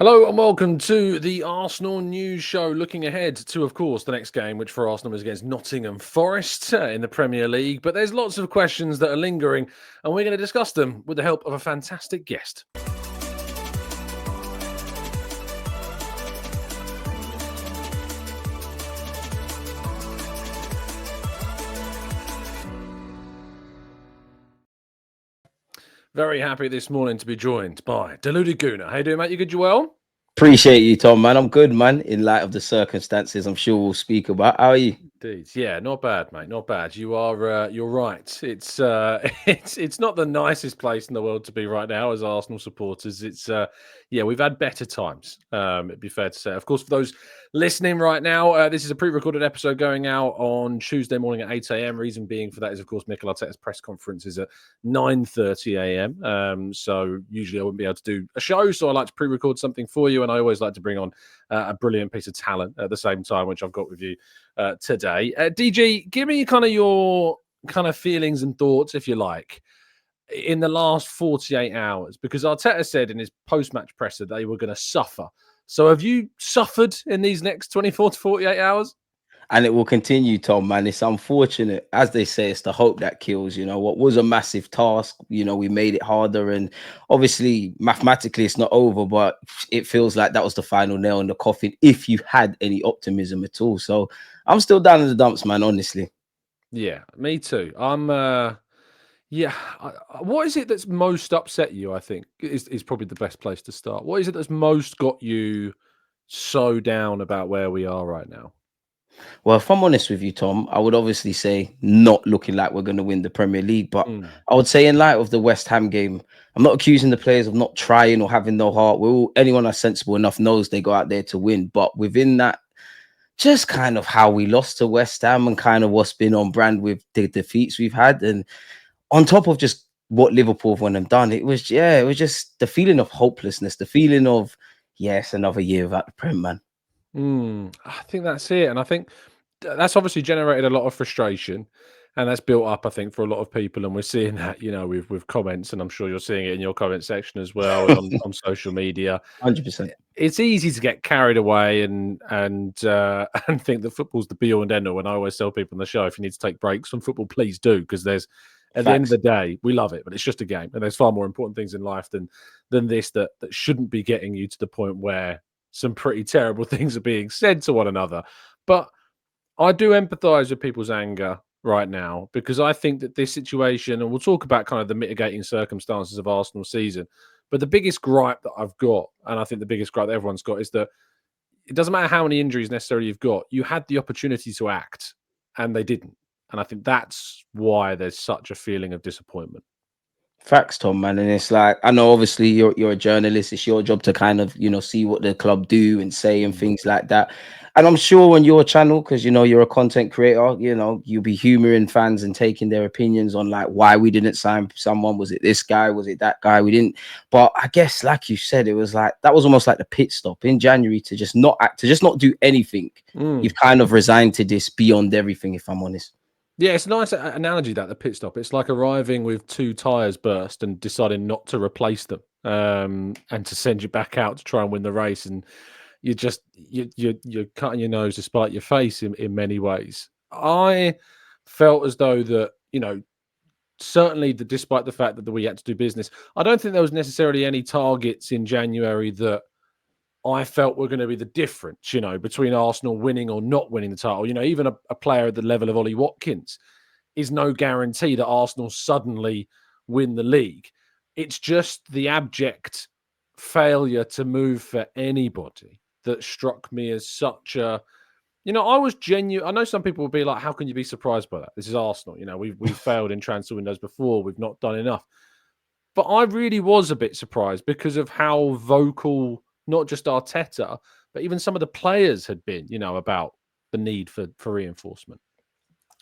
Hello and welcome to the Arsenal News Show. Looking ahead to, of course, the next game, which for Arsenal is against Nottingham Forest in the Premier League. But there's lots of questions that are lingering, and we're going to discuss them with the help of a fantastic guest. Very happy this morning to be joined by Deluded Gooner. How you doing, mate? You good? You well? Appreciate you, Tom, man. I'm good, man. In light of the circumstances, I'm sure we'll speak about. How are you? Indeed, yeah, not bad, mate, not bad. You are, you're right. It's, it's not the nicest place in the world to be right now as Arsenal supporters. It's, yeah, we've had better times. It'd be fair to say. Of course, for those listening right now, this is a pre-recorded episode going out on Tuesday morning at 8 a.m. Reason being for that is, of course, Mikel Arteta's press conference is at 9:30 a.m. So usually I wouldn't be able to do a show, so I like to pre-record something for you, and I always like to bring on a brilliant piece of talent at the same time, which I've got with you today. DG, give me kind of your kind of feelings and thoughts, if you like, in the last 48 hours, because Arteta said in his post-match presser they were going to suffer. So have you suffered in these next 24 to 48 hours? And it will continue, Tom, man. It's unfortunate. As they say, it's the hope that kills. What was a massive task, we made it harder. And obviously, mathematically, it's not over, but it feels like that was the final nail in the coffin if you had any optimism at all. So I'm still down in the dumps, man, honestly. Yeah, me too. Yeah. What is it that's most upset you, I think, is probably the best place to start. What is it that's most got you so down about where we are right now? Well, if I'm honest with you, Tom, I would obviously say not looking like we're going to win the Premier League. But I would say in light of the West Ham game, I'm not accusing the players of not trying or having no heart. Anyone that's sensible enough knows they go out there to win. But within that, just kind of how we lost to West Ham and kind of what's been on brand with the defeats we've had. And on top of just what Liverpool have won and done, it was just the feeling of hopelessness, the feeling of, yes, another year without the Prem, man. I think that's it. And I think that's obviously generated a lot of frustration, and that's built up, I think, for a lot of people. And we're seeing that, with comments, and I'm sure you're seeing it in your comment section as well and on social media. 100%. It's easy to get carried away and and think that football's the be all and end all. And I always tell people on the show, if you need to take breaks from football, please do, because there's at the end of the day, we love it, but it's just a game, and there's far more important things in life than this that shouldn't be getting you to the point where some pretty terrible things are being said to one another. But I do empathize with people's anger right now, because I think that this situation, and we'll talk about kind of the mitigating circumstances of Arsenal season, but the biggest gripe that I've got, and I think the biggest gripe that everyone's got, is that it doesn't matter how many injuries necessarily you've got, you had the opportunity to act and they didn't. And I think that's why there's such a feeling of disappointment. Facts, Tom, man. And it's like, I know obviously you're a journalist. It's your job to kind of, see what the club do and say and things like that. And I'm sure on your channel, because you're a content creator, you'll be humoring fans and taking their opinions on like why we didn't sign someone. Was it this guy? Was it that guy? We didn't. But I guess, like you said, it was like that was almost like the pit stop in January to just not act, to just not do anything. You've kind of resigned to this beyond everything, if I'm honest. Yeah, it's a nice analogy, that the pit stop. It's like arriving with two tires burst and deciding not to replace them, and to send you back out to try and win the race. And you're cutting your nose to spite your face in many ways. I felt as though that, certainly despite the fact that we had to do business, I don't think there was necessarily any targets in January that I felt were going to be the difference, between Arsenal winning or not winning the title. Even a player at the level of Ollie Watkins is no guarantee that Arsenal suddenly win the league. It's just the abject failure to move for anybody that struck me as such a, I was genuine. I know some people will be like, how can you be surprised by that? This is Arsenal. We've failed in transfer windows before. We've not done enough. But I really was a bit surprised because of how vocal not just Arteta, but even some of the players had been, about the need for reinforcement.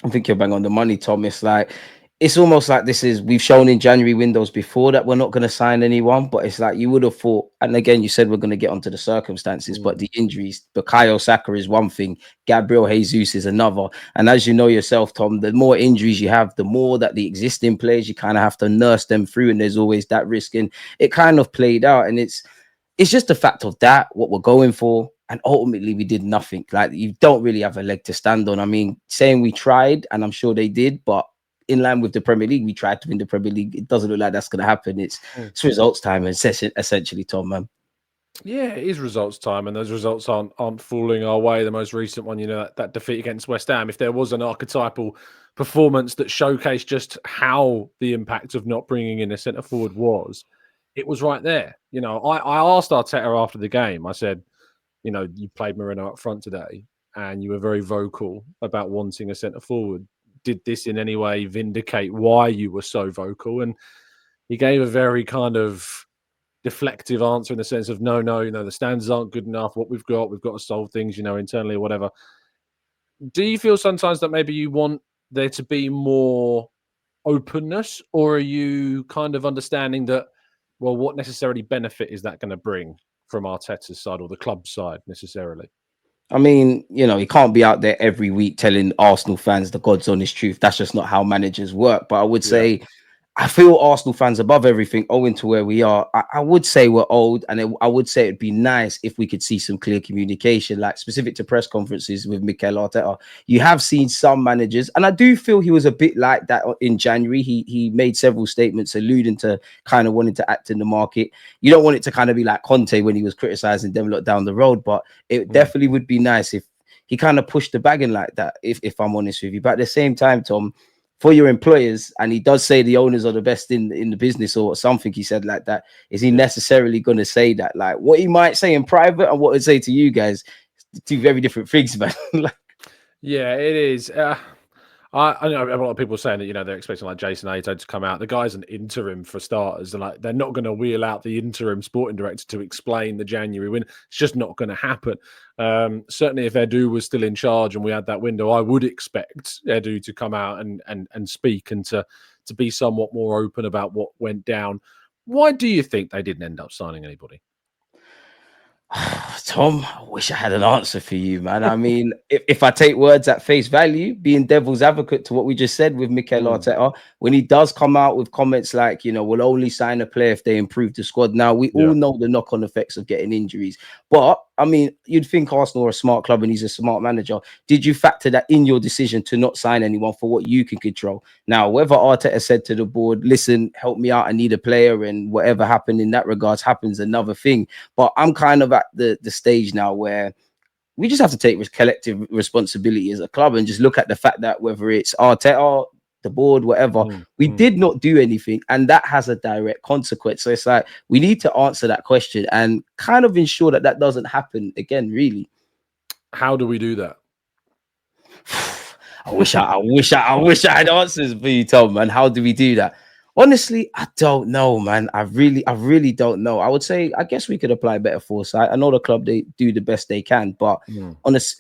I think you're bang on the money, Tom. It's almost like we've shown in January windows before that we're not going to sign anyone, but it's like you would have thought, and again, you said we're going to get onto the circumstances, but the injuries, Bukayo Saka is one thing, Gabriel Jesus is another. And as you know yourself, Tom, the more injuries you have, the more that the existing players, you kind of have to nurse them through, and there's always that risk. And it kind of played out, and it's it's just the fact of that, what we're going for. And ultimately, we did nothing. Like, you don't really have a leg to stand on. I mean, saying we tried, and I'm sure they did, but in line with the Premier League, we tried to win the Premier League. It doesn't look like that's going to happen. It's results time, essentially, Tom, man. Yeah, it is results time, and those results aren't falling our way. The most recent one, that defeat against West Ham. If there was an archetypal performance that showcased just how the impact of not bringing in a centre forward was, it was right there. I asked Arteta after the game. I said, you played Moreno up front today, and you were very vocal about wanting a centre forward. Did this in any way vindicate why you were so vocal? And he gave a very kind of deflective answer in the sense of no, the standards aren't good enough. What we've got to solve things, internally or whatever. Do you feel sometimes that maybe you want there to be more openness, or are you kind of understanding that, well, what necessarily benefit is that going to bring from Arteta's side or the club side necessarily? I mean, he can't be out there every week telling Arsenal fans the God's honest truth. That's just not how managers work. But I would say, I feel Arsenal fans above everything, owing to where we are. I would say we're old, and I would say it'd be nice if we could see some clear communication, like specific to press conferences with Mikel Arteta. You have seen some managers, and I do feel he was a bit like that in January. He made several statements alluding to kind of wanting to act in the market. You don't want it to kind of be like Conte when he was criticizing them lot down the road, but it definitely would be nice if he kind of pushed the bagging like that, if I'm honest with you. But at the same time, Tom, for your employers, and he does say the owners are the best in the business or something, he said like that, is he necessarily going to say that? Like, what he might say in private and what he'd say to you guys, two very different things, man. Yeah, it is. I know a lot of people saying that they're expecting like Jason Ato to come out. The guy's an interim for starters, and they're not going to wheel out the interim sporting director to explain the January win. It's just not going to happen. Certainly, if Edu was still in charge and we had that window, I would expect Edu to come out and speak and to be somewhat more open about what went down. Why do you think they didn't end up signing anybody? Tom, I wish I had an answer for you, man. I mean, if I take words at face value, being devil's advocate to what we just said with Mikel Arteta, when he does come out with comments like, we'll only sign a player if they improve the squad. Now, we all know the knock-on effects of getting injuries. But, I mean, you'd think Arsenal are a smart club and he's a smart manager. Did you factor that in your decision to not sign anyone for what you can control? Now, whether Arteta said to the board, listen, help me out, I need a player, and whatever happened in that regards happens, another thing. But I'm kind of at the stage now where we just have to take collective responsibility as a club and just look at the fact that whether it's Arteta, the board, whatever, we did not do anything, and that has a direct consequence. So it's like we need to answer that question and kind of ensure that that doesn't happen again. Really, how do we do that? I wish I had answers for you, Tom. Man, how do we do that? Honestly, I don't know, man. I really don't know. I would say, I guess we could apply better foresight. I know the club, they do the best they can, but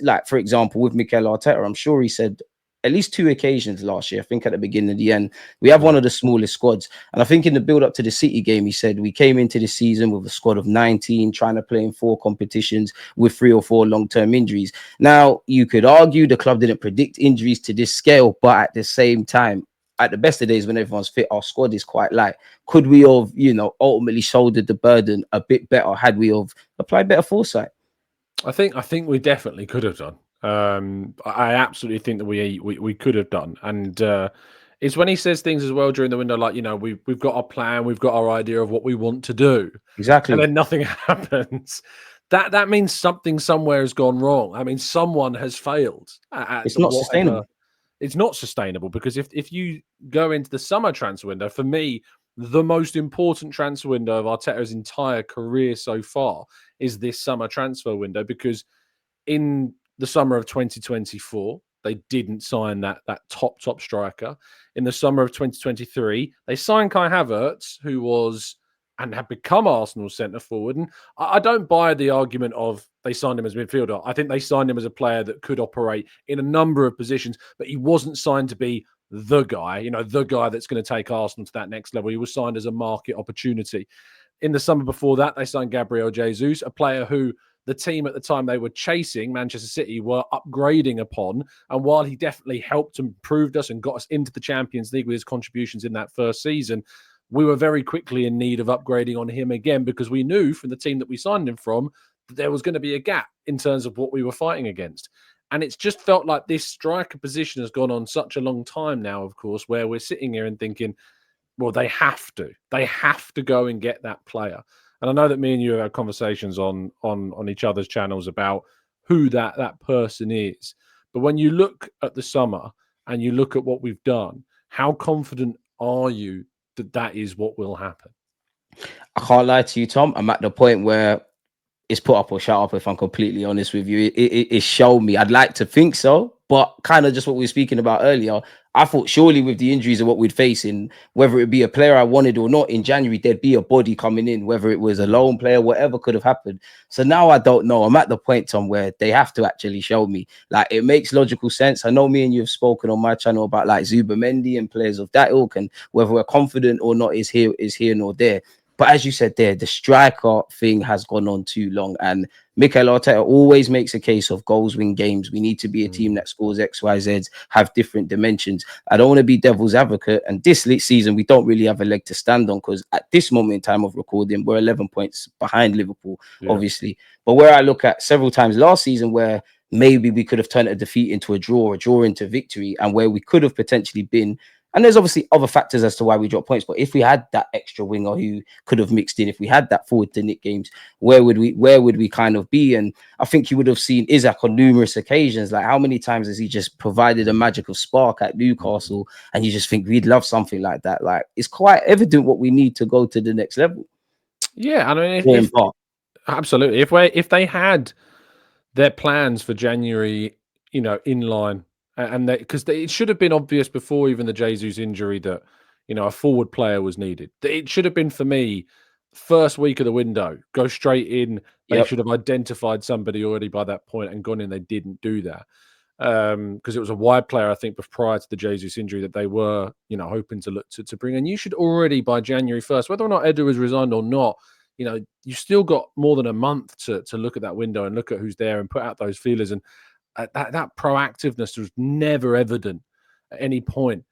like, for example, with Mikel Arteta, I'm sure he said at least 2 occasions last year, I think at the beginning of the end, we have one of the smallest squads. And I think in the build up to the City game, he said we came into the season with a squad of 19, trying to play in 4 competitions with 3 or 4 long-term injuries. Now, you could argue the club didn't predict injuries to this scale, but at the same time, at the best of days when everyone's fit, our squad is quite light. Could we have, ultimately shouldered the burden a bit better had we have applied better foresight? I think we definitely could have done. I absolutely think that we could have done, and it's when he says things as well during the window, like we've got our plan, we've got our idea of what we want to do, exactly, and then nothing happens. That means something somewhere has gone wrong. I mean, someone has failed. It's not sustainable. It's not sustainable because if you go into the summer transfer window, for me, the most important transfer window of Arteta's entire career so far is this summer transfer window, because in the summer of 2024, they didn't sign that top striker. In the summer of 2023, they signed Kai Havertz, who was and had become Arsenal's centre forward. And I don't buy the argument of they signed him as midfielder. I think they signed him as a player that could operate in a number of positions, but he wasn't signed to be the guy, the guy that's going to take Arsenal to that next level. He was signed as a market opportunity. In the summer before that, they signed Gabriel Jesus, a player who the team at the time they were chasing, Manchester City, were upgrading upon. And while he definitely helped and improved us and got us into the Champions League with his contributions in that first season, we were very quickly in need of upgrading on him again, because we knew from the team that we signed him from that there was going to be a gap in terms of what we were fighting against. And it's just felt like this striker position has gone on such a long time now, of course, where we're sitting here and thinking, well, they have to go and get that player. And I know that me and you have had conversations on each other's channels about who that person is. But when you look at the summer and you look at what we've done, how confident are you that that is what will happen? I can't lie to you, Tom. I'm at the point where it's put up or shut up, if I'm completely honest with you. It showed me. I'd like to think so, but kind of just what we were speaking about earlier. I thought surely with the injuries of what we'd face in, whether it be a player I wanted or not, in January, there'd be a body coming in, whether it was a loan player, whatever could have happened. So now I don't know. I'm at the point, Tom, where they have to actually show me. Like, it makes logical sense. I know me and you have spoken on my channel about like Zubamendi and players of that ilk, and whether we're confident or not is here nor there. But as you said there, the striker thing has gone on too long. And Mikel Arteta always makes a case of goals win games. We need to be a team that scores X, Y, Z, have different dimensions. I don't want to be devil's advocate. And this season, we don't really have a leg to stand on, because at this moment in time of recording, we're 11 points behind Liverpool, obviously. But where I look at several times last season where maybe we could have turned a defeat into a draw into victory, and where we could have potentially been. And there's obviously other factors as to why we dropped points. But if we had that extra winger who could have mixed in, if we had that forward to nick games, where would we kind of be? And I think you would have seen Isaac on numerous occasions. Like, how many times has he just provided a magical spark at Newcastle? And you just think we'd love something like that. Like, it's quite evident what we need to go to the next level. Yeah, I mean, absolutely. If they had their plans for January, in line, and because it should have been obvious before even the Jesus injury that a forward player was needed. It should have been, for me, first week of the window, go straight in. They should have identified somebody already by that point and gone in. They didn't do that because it was a wide player, I think, prior to the Jesus injury that they were hoping to look to bring. And you should already by January 1st, whether or not Edu has resigned or not, you still got more than a month to look at that window and look at who's there and put out those feelers. And that proactiveness was never evident at any point.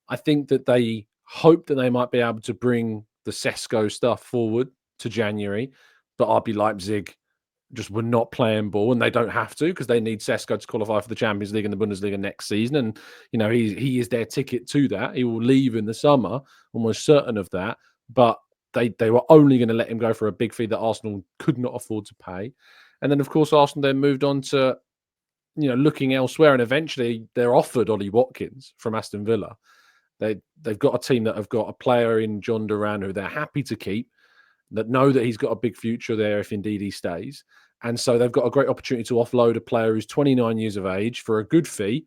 I think that they hoped that they might be able to bring the Sesko stuff forward to January, but RB Leipzig just were not playing ball, and they don't have to, because they need Sesko to qualify for the Champions League and the Bundesliga next season. And he is their ticket to that. He will leave in the summer, almost certain of that. But they were only going to let him go for a big fee that Arsenal could not afford to pay. And then, of course, Arsenal then moved on to looking elsewhere, and eventually they're offered Ollie Watkins from Aston Villa. They've got a team that have got a player in John Duran who they're happy to keep, that know that he's got a big future there if indeed he stays. And so they've got a great opportunity to offload a player who's 29 years of age for a good fee.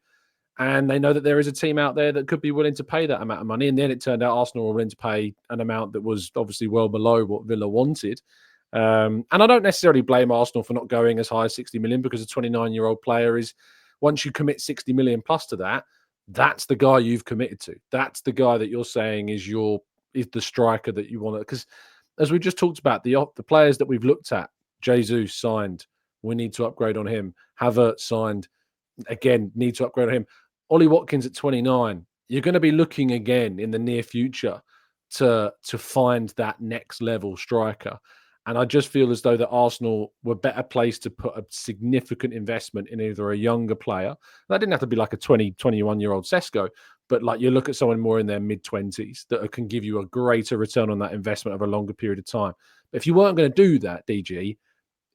And they know that there is a team out there that could be willing to pay that amount of money. And then it turned out Arsenal were willing to pay an amount that was obviously well below what Villa wanted. And I don't necessarily blame Arsenal for not going as high as 60 million, because a 29-year-old player is, once you commit 60 million plus to that, that's the guy you've committed to. That's the guy that you're saying is the striker that you want. Because as we just talked about, the players that we've looked at, Jesus signed, we need to upgrade on him. Havertz signed, again, need to upgrade on him. Ollie Watkins at 29, you're going to be looking again in the near future to find that next level striker. And I just feel as though that Arsenal were better placed to put a significant investment in either a younger player. That didn't have to be like a 21-year-old Sesko, but like you look at someone more in their mid-20s that can give you a greater return on that investment over a longer period of time. But if you weren't going to do that, DG,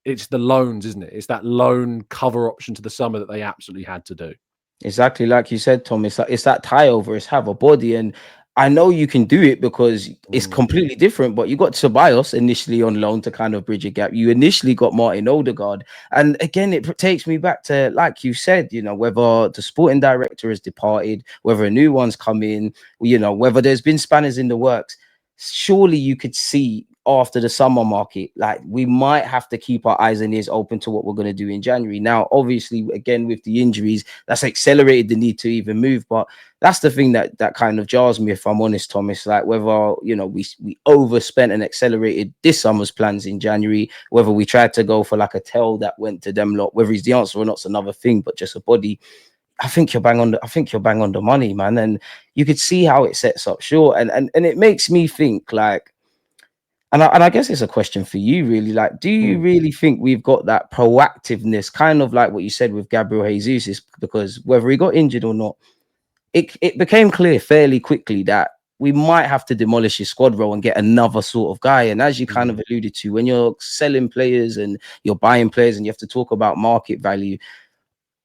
it's the loans, isn't it? It's that loan cover option to the summer that they absolutely had to do. Exactly like you said, Tom. It's that tie over. It's have a body, and I know you can do it because it's completely different. But you got Ceballos initially on loan to kind of bridge a gap. You initially got Martin Odegaard, and again, it takes me back to, like you said, whether the sporting director has departed, whether a new one's come in, whether there's been spanners in the works. Surely you could see after the summer market, like, we might have to keep our eyes and ears open to what we're going to do in January. Now, obviously, again, with the injuries, that's accelerated the need to even move. But that's the thing that kind of jars me, if I'm honest, Thomas. Like, whether, we overspent and accelerated this summer's plans in January, whether we tried to go for like a tell that went to them lot, whether he's the answer or not's another thing, but just a body. I think you're bang on the money, man. And you could see how it sets up, sure. And it makes me think like, and I guess it's a question for you, really. Like, do you really think we've got that proactiveness, kind of like what you said with Gabriel Jesus? Is because whether he got injured or not, it became clear fairly quickly that we might have to demolish his squad role and get another sort of guy. And as you kind of alluded to, when you're selling players and you're buying players and you have to talk about market value,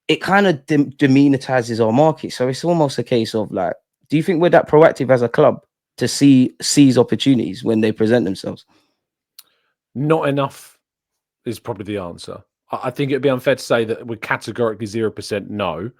it kind of demonetizes our market. So it's almost a case of like, do you think we're that proactive as a club to seize opportunities when they present themselves? Not enough is probably the answer. I think it'd be unfair to say that we're categorically 0% no,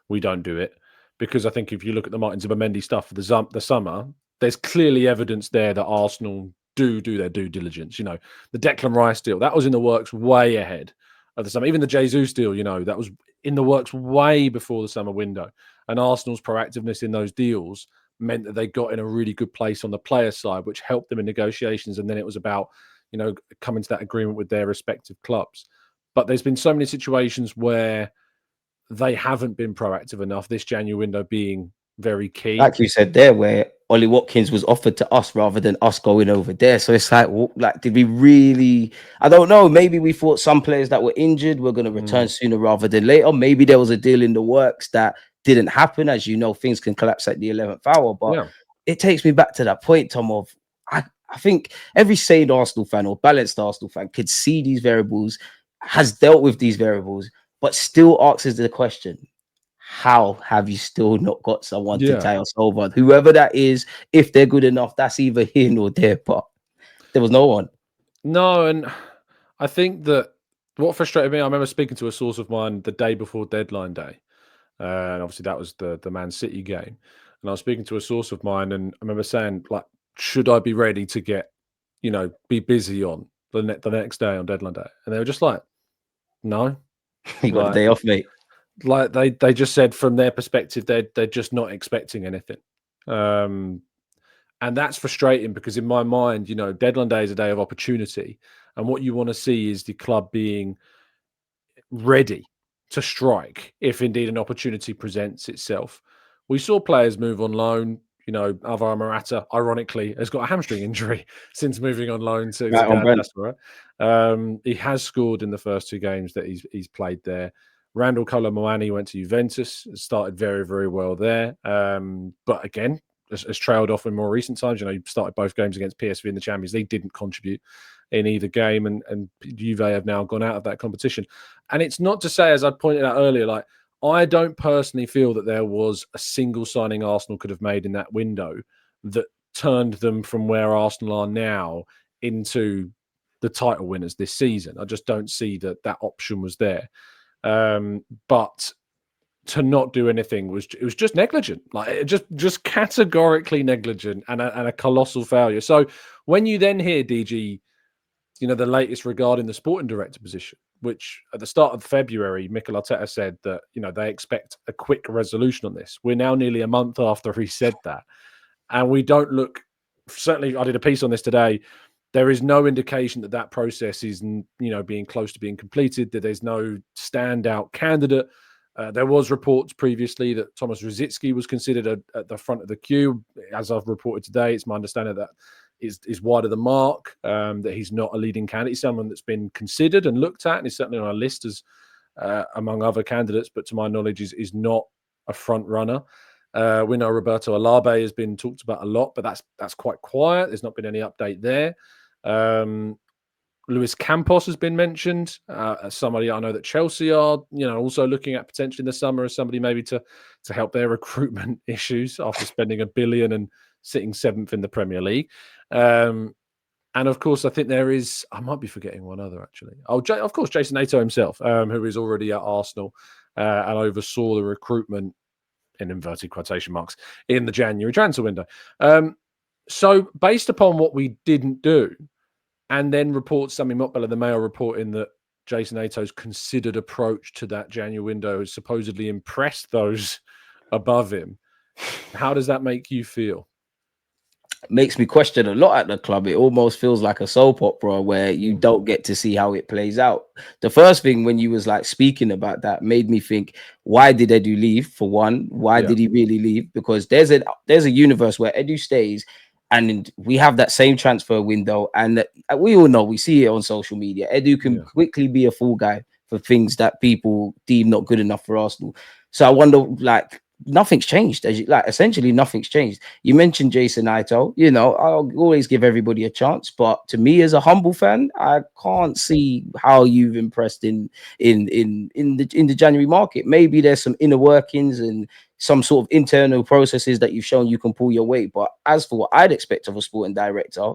we don't do it. Because I think if you look at the Martin Zubimendi stuff for the summer, there's clearly evidence there that Arsenal do their due diligence. You know, the Declan Rice deal, that was in the works way ahead of the summer. Even the Jesus deal, you know, that was in the works way before the summer window. And Arsenal's proactiveness in those deals meant that they got in a really good place on the player side, which helped them in negotiations. And then it was about, you know, coming to that agreement with their respective clubs. But there's been so many situations where they haven't been proactive enough, this January window being very key. Like you said there, where Ollie Watkins was offered to us rather than us going over there. So it's like, did we really? I don't know. Maybe we thought some players that were injured were going to return sooner rather than later. Maybe there was a deal in the works that didn't happen. As you know, things can collapse at the 11th hour. But it takes me back to that point, Tom, of I think every sane Arsenal fan or balanced Arsenal fan could see these variables, has dealt with these variables, but still asks the question, how have you still not got someone to tie us over? Whoever that is, if they're good enough, that's either here or there, but there was no one. No, and I think that what frustrated me, I remember speaking to a source of mine the day before deadline day, and obviously that was the Man City game, and I was speaking to a source of mine, and I remember saying, like, should I be ready to get, you know, be busy on the next day on deadline day? And they were just like, no. You got a day off, mate. Like they just said from their perspective, they're just not expecting anything. And that's frustrating because in my mind, you know, deadline day is a day of opportunity. And what you want to see is the club being ready to strike if indeed an opportunity presents itself. We saw players move on loan. You know, Alvaro Morata, ironically, has got a hamstring injury since moving on loan to Galatasaray. He has scored in the first two games that he's played there. Randall Kolo Muani went to Juventus, started very, very well there. But again, has trailed off in more recent times. You know, he started both games against PSV in the Champions League, didn't contribute in either game, and Juve have now gone out of that competition. And it's not to say, as I pointed out earlier, like, I don't personally feel that there was a single signing Arsenal could have made in that window that turned them from where Arsenal are now into the title winners this season. I just don't see that option was there. But to not do anything was just negligent, like just categorically negligent and a colossal failure. So when you then hear DG, you know, the latest regarding the sporting director position, which at the start of February, Mikel Arteta said that, you know, they expect a quick resolution on this. We're now nearly a month after he said that, and we don't look. Certainly, I did a piece on this today. There is no indication that that process is, you know, being close to being completed. That there's no standout candidate. There was reports previously that Thomas Rosicky was considered at the front of the queue. As I've reported today, it's my understanding that is wide of the mark, that he's not a leading candidate. He's someone that's been considered and looked at, and is certainly on our list as among other candidates, but to my knowledge is not a front runner. We know Roberto Alabe has been talked about a lot, but that's quite quiet. There's not been any update there. Luis Campos has been mentioned as somebody I know that Chelsea are, you know, also looking at potentially in the summer as somebody maybe to help their recruitment issues after spending $1 billion and sitting 7th in the Premier League. And of course, I think there is, I might be forgetting one other actually. Of course, Jason Nato himself, who is already at Arsenal and oversaw the recruitment, in inverted quotation marks, in the January transfer window. So based upon what we didn't do, and then reports, Sami Mokbel, the Mail reporting that Jason Nato's considered approach to that January window has supposedly impressed those above him. How does that make you feel? makes me question a lot at the club. It almost feels like a soap opera where you Mm. don't get to see how it plays out. The first thing when you was like speaking about that made me think, why did Edu leave? For one, why Yeah, did he really leave? Because there's a universe where Edu stays, and we have that same transfer window, and we all know, we see it on social media. Edu can yeah, quickly be a fall guy for things that people deem not good enough for Arsenal. So I wonder, like, nothing's changed. Like, essentially nothing's changed. You mentioned Jason Ito. You know, I'll always give everybody a chance, but to me, as a humble fan, I can't see how you've impressed in the January market. Maybe there's some inner workings and some sort of internal processes that you've shown you can pull your weight. But as for what I'd expect of a sporting director,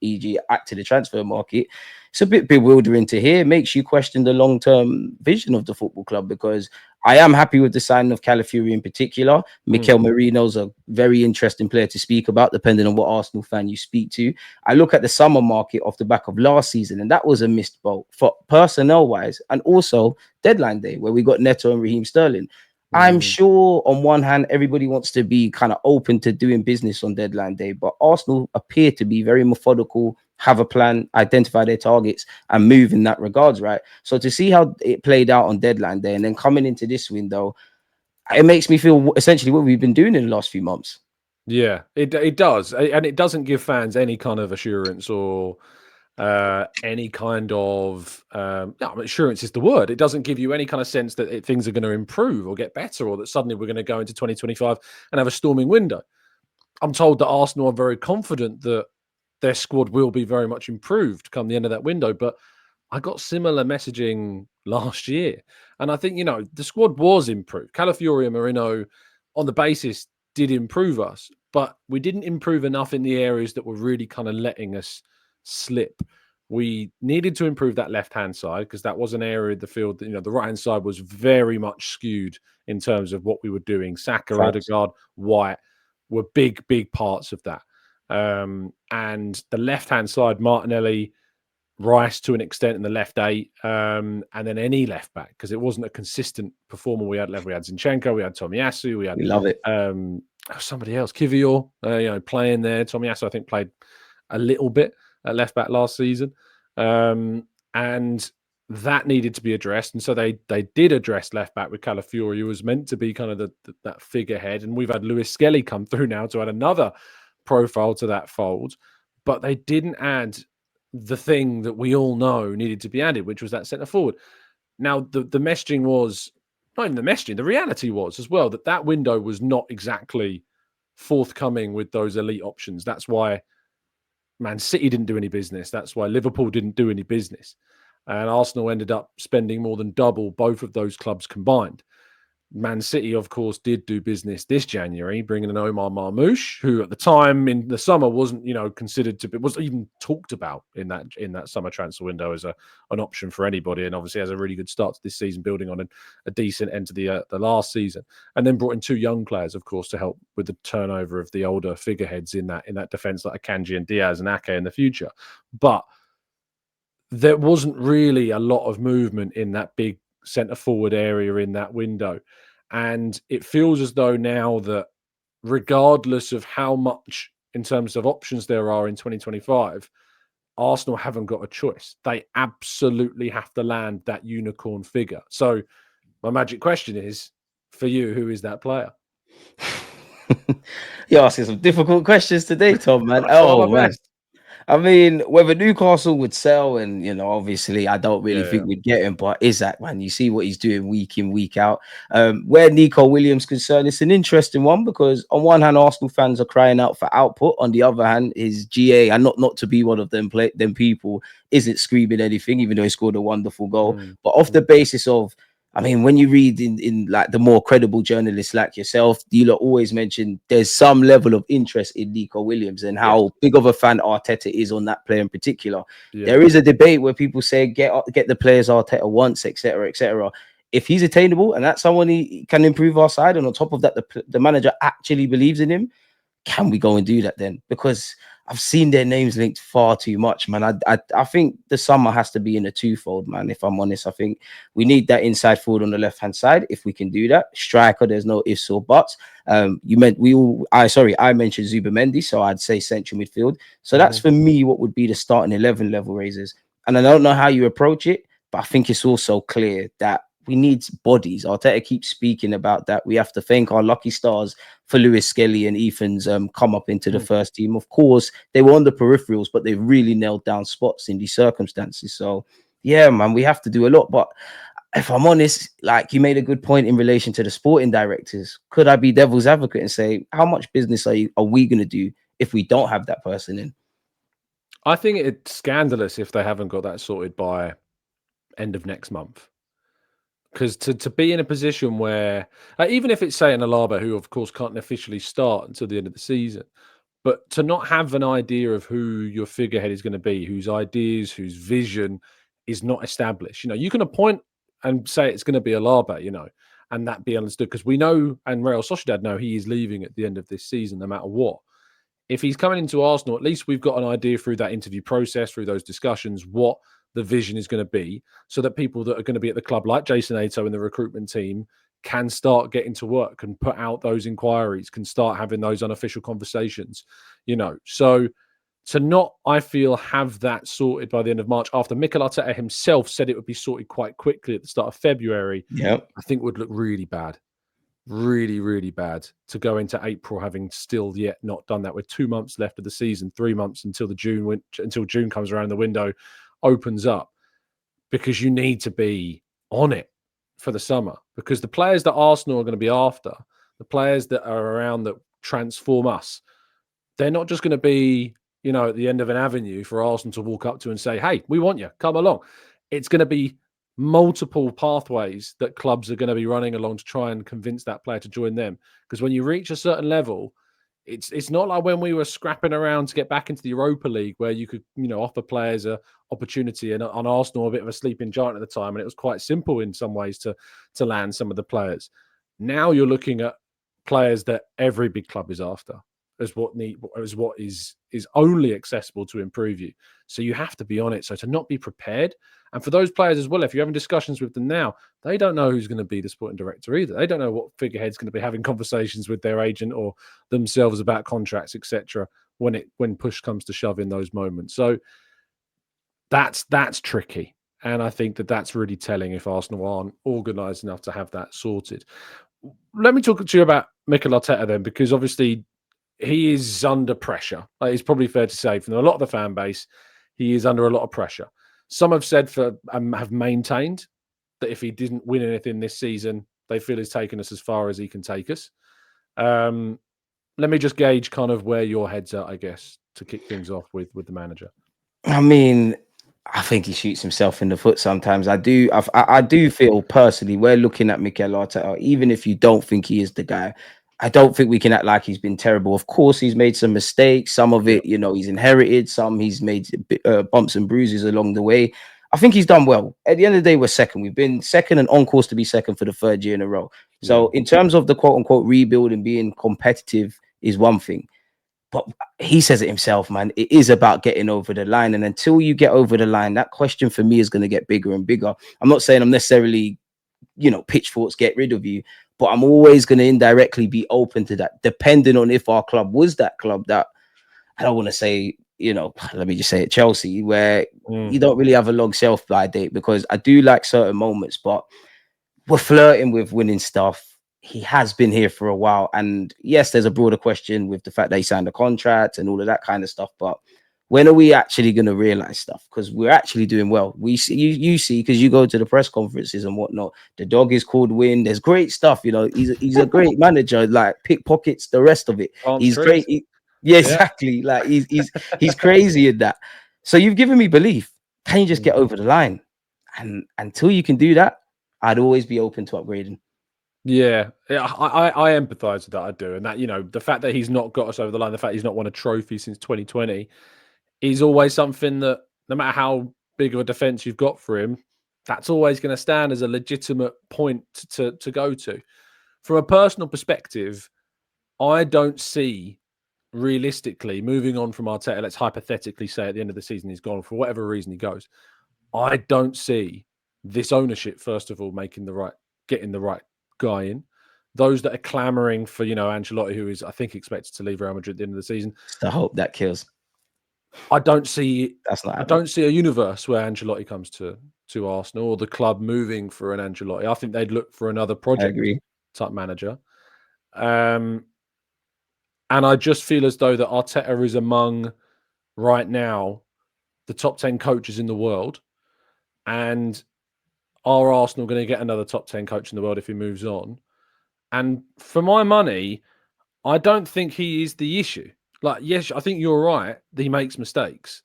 e.g., act to the transfer market, it's a bit bewildering to hear. It makes you question the long-term vision of the football club, because I am happy with the signing of Calafiori in particular. mm. Mikel Merino's a very interesting player to speak about, depending on what Arsenal fan you speak to. I look at the summer market off the back of last season, and that was a missed boat for personnel-wise, and also deadline day, where we got Neto and Raheem Sterling. I'm Mm. sure on one hand, everybody wants to be kind of open to doing business on deadline day, but Arsenal appear to be very methodical, have a plan, identify their targets, and move in that regards, right? So to see how it played out on deadline day and then coming into this window, it makes me feel essentially what we've been doing in the last few months. Yeah, it does, and it doesn't give fans any kind of assurance or any kind of no, assurance is the word. It doesn't give you any kind of sense that things are going to improve or get better, or that suddenly we're going to go into 2025 and have a storming window. I'm told that Arsenal are very confident that their squad will be very much improved come the end of that window, but I got similar messaging last year, and I think the squad was improved. Calafiori and Marino, on the basis, did improve us, but we didn't improve enough in the areas that were really kind of letting us slip. We needed to improve that left-hand side, because that was an area of the field that, the right-hand side was very much skewed in terms of what we were doing. Saka, Facts. Odegaard, White were big parts of that. And the left-hand side, Martinelli, Rice to an extent in the left eight, and then any left back, because it wasn't a consistent performer. We had Zinchenko, we had Tomiyasu, we had We love it. somebody else, Kivior, playing there. Tomiyasu, I think, played a little bit at left back last season, and that needed to be addressed. And so they did address left back with Calafiori, who was meant to be kind of that figurehead. And we've had Lewis Skelly come through now to add another profile to that fold, but they didn't add the thing that we all know needed to be added, which was that centre forward. Now, the messaging was not even the messaging. The reality was as well that window was not exactly forthcoming with those elite options. That's why Man City didn't do any business. That's why Liverpool didn't do any business. And Arsenal ended up spending more than double both of those clubs combined. Man City, of course, did do business this January, bringing in Omar Marmoush, who at the time in the summer wasn't, considered to be, was even talked about in that summer transfer window as an option for anybody, and obviously has a really good start to this season, building on a decent end to the last season, and then brought in two young players, of course, to help with the turnover of the older figureheads in that defense, like Akanji and Diaz and Ake in the future, but there wasn't really a lot of movement in that big centre forward area in that window. And it feels as though now that regardless of how much in terms of options there are in 2025, Arsenal haven't got a choice. They absolutely have to land that unicorn figure. So my magic question is, for you, who is that player? You're asking some difficult questions today, Tom, man. I try Oh, my man. best. I mean, whether Newcastle would sell, and obviously, I don't really Yeah. think we'd get him. But Isaac, man, you see what he's doing week in, week out. Where Nico Williams concerned, it's an interesting one, because on one hand, Arsenal fans are crying out for output. On the other hand, his GA, and not to be one of them people, isn't screaming anything, even though he scored a wonderful goal. But off the basis of, I mean, when you read in like the more credible journalists like yourself, you lot always mention there's some level of interest in Nico Williams and Yes. how big of a fan Arteta is on that player in particular. Yeah. There is a debate where people say get the players Arteta wants, etc., etc. If he's attainable and that's someone he can improve our side, and on top of that, the manager actually believes in him, can we go and do that then? Because I've seen their names linked far too much, man. I think the summer has to be in a twofold, man. If I'm honest, I think we need that inside forward on the left hand side. If we can do that, striker, there's no ifs or buts. I mentioned Zubamendi, so I'd say central midfield. So that's for me what would be the starting 11 level raises. And I don't know how you approach it, but I think it's also clear that we need bodies. Arteta keeps speaking about that. We have to thank our lucky stars for Lewis Skelly and Ethan's come up into the first team. Of course, they were on the peripherals, but they really nailed down spots in these circumstances. So, yeah, man, we have to do a lot. But if I'm honest, like you made a good point in relation to the sporting directors. Could I be devil's advocate and say, how much business are we going to do if we don't have that person in? I think it's scandalous if they haven't got that sorted by end of next month. Because to be in a position where, even if it's, say, an Alaba, who of course can't officially start until the end of the season, but to not have an idea of who your figurehead is going to be, whose ideas, whose vision is not established. You can appoint and say it's going to be Alaba, and that be understood, because we know, and Real Sociedad know, he is leaving at the end of this season, no matter what. If he's coming into Arsenal, at least we've got an idea through that interview process, through those discussions, what the vision is going to be, so that people that are going to be at the club, like Jason Ato and the recruitment team, can start getting to work and put out those inquiries, can start having those unofficial conversations, So to not, I feel, have that sorted by the end of March, after Mikel Arteta himself said it would be sorted quite quickly at the start of February, I think would look really bad. Really, really bad to go into April having still yet not done that, with 2 months left of the season, 3 months until June comes around, the window opens up, because you need to be on it for the summer, because the players that Arsenal are going to be after, the players that are around that transform us, they're not just going to be, at the end of an avenue for Arsenal to walk up to and say, hey, we want you, come along. It's going to be multiple pathways that clubs are going to be running along to try and convince that player to join them. Because when you reach a certain level, it's not like when we were scrapping around to get back into the Europa League, where you could, offer players a opportunity, and on Arsenal a bit of a sleeping giant at the time, and it was quite simple in some ways to land some of the players. Now you're looking at players that every big club is after, as what is only accessible to improve you. So you have to be on it. So to not be prepared, and for those players as well, if you're having discussions with them now, they don't know who's going to be the sporting director either. They don't know what figurehead's going to be having conversations with their agent or themselves about contracts, etc. When push comes to shove in those moments. So that's tricky, and I think that's really telling if Arsenal aren't organised enough to have that sorted. Let me talk to you about Mikel Arteta then, because obviously he is under pressure. It's probably fair to say, from a lot of the fan base, he is under a lot of pressure. Some have said have maintained that if he didn't win anything this season, they feel he's taken us as far as he can take us. Let me just gauge kind of where your head's at, I guess, to kick things off with the manager. I mean, I think he shoots himself in the foot sometimes. I do feel personally, we're looking at Mikel Arteta, even if you don't think he is the guy, I don't think we can act like he's been terrible. Of course, he's made some mistakes. Some of it, he's inherited. Some he's made bumps and bruises along the way. I think he's done well. At the end of the day, we're second. We've been second and on course to be second for the third year in a row. So in terms of the quote unquote rebuild and being competitive is one thing. But he says it himself, man. It is about getting over the line. And until you get over the line, that question for me is going to get bigger and bigger. I'm not saying I'm necessarily, pitchforks get rid of you, but I'm always going to indirectly be open to that, depending on if our club was that club that, I don't want to say, let me just say it, Chelsea, where you don't really have a long shelf life date, because I do like certain moments, but we're flirting with winning stuff. He has been here for a while. And yes, there's a broader question with the fact that he signed a contract and all of that kind of stuff. But when are we actually going to realize stuff? Because we're actually doing well. We see, you see, because you go to the press conferences and whatnot. The dog is called Win. There's great stuff. He's a great manager. Like pickpockets, the rest of it. He's great. Yeah, exactly. Like he's crazy in that. So you've given me belief. Can you just get over the line? And until you can do that, I'd always be open to upgrading. Yeah, I empathise with that. I do, and that the fact that he's not got us over the line, the fact he's not won a trophy since 2020, is always something that, no matter how big of a defence you've got for him, that's always going to stand as a legitimate point to go to. From a personal perspective, I don't see realistically, moving on from Arteta, let's hypothetically say at the end of the season he's gone for whatever reason he goes. I don't see this ownership, first of all, getting the right guy in. Those that are clamoring for, Ancelotti, who is, I think, expected to leave Real Madrid at the end of the season. It's the hope that kills. I don't see That's not I happening. don't see a universe where Ancelotti comes to Arsenal or the club moving for an Ancelotti. I think they'd look for another I project agree. type manager. And I just feel as though that Arteta is among, right now, the top 10 coaches in the world. And are Arsenal going to get another top 10 coach in the world if he moves on? And for my money, I don't think he is the issue. Like, yes, I think you're right that he makes mistakes,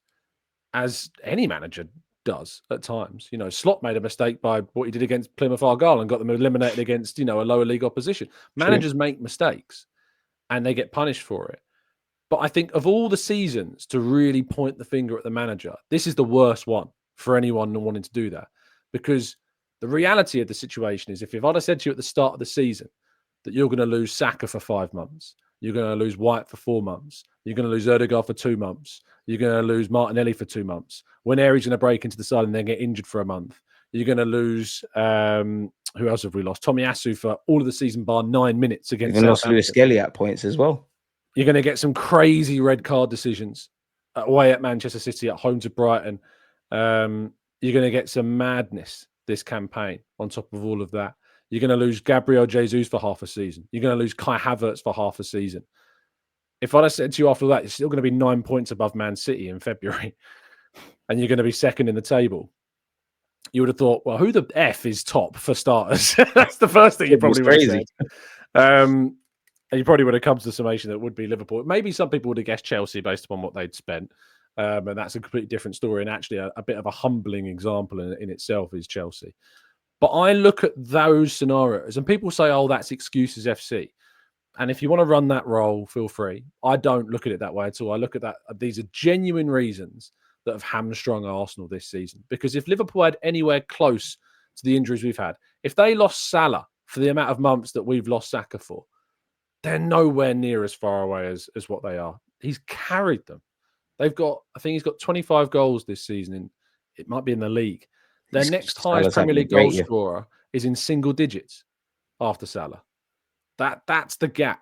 as any manager does at times. Slot made a mistake by what he did against Plymouth Argyle and got them eliminated against, a lower league opposition. Managers make mistakes and they get punished for it. But I think of all the seasons to really point the finger at the manager, this is the worst one for anyone wanting to do that. Because the reality of the situation is, if I'd have said to you at the start of the season that you're going to lose Saka for 5 months, you're going to lose White for 4 months, you're going to lose Erdegaard for 2 months, you're going to lose Martinelli for 2 months, when Aries going to break into the side and then get injured for a month, you're going to lose, who else have we lost? Tomiyasu for all of the season bar 9 minutes against Even lost Southampton. Lewis Skelly at points as well. You're going to get some crazy red card decisions away at Manchester City, at home to Brighton. You're going to get some madness this campaign on top of all of that. You're going to lose Gabriel Jesus for half a season. You're going to lose Kai Havertz for half a season. If I'd have said to you after that, you're still going to be 9 points above Man City in February and you're going to be second in the table, you would have thought, well, who the F is top for starters? That's the first thing you probably would have said. And you probably would have come to the summation that it would be Liverpool. Maybe some people would have guessed Chelsea based upon what they'd spent. And that's a completely different story. And actually a bit of a humbling example in itself is Chelsea. But I look at those scenarios and people say, oh, that's excuses FC. And if you want to run that role, feel free. I don't look at it that way at all. I look at that. These are genuine reasons that have hamstrung Arsenal this season. Because if Liverpool had anywhere close to the injuries we've had, if they lost Salah for the amount of months that we've lost Saka for, they're nowhere near as far away as what they are. He's carried them. I think he's got 25 goals this season. It might be in the league. Their next highest Premier League goal scorer is in single digits after Salah. That's the gap.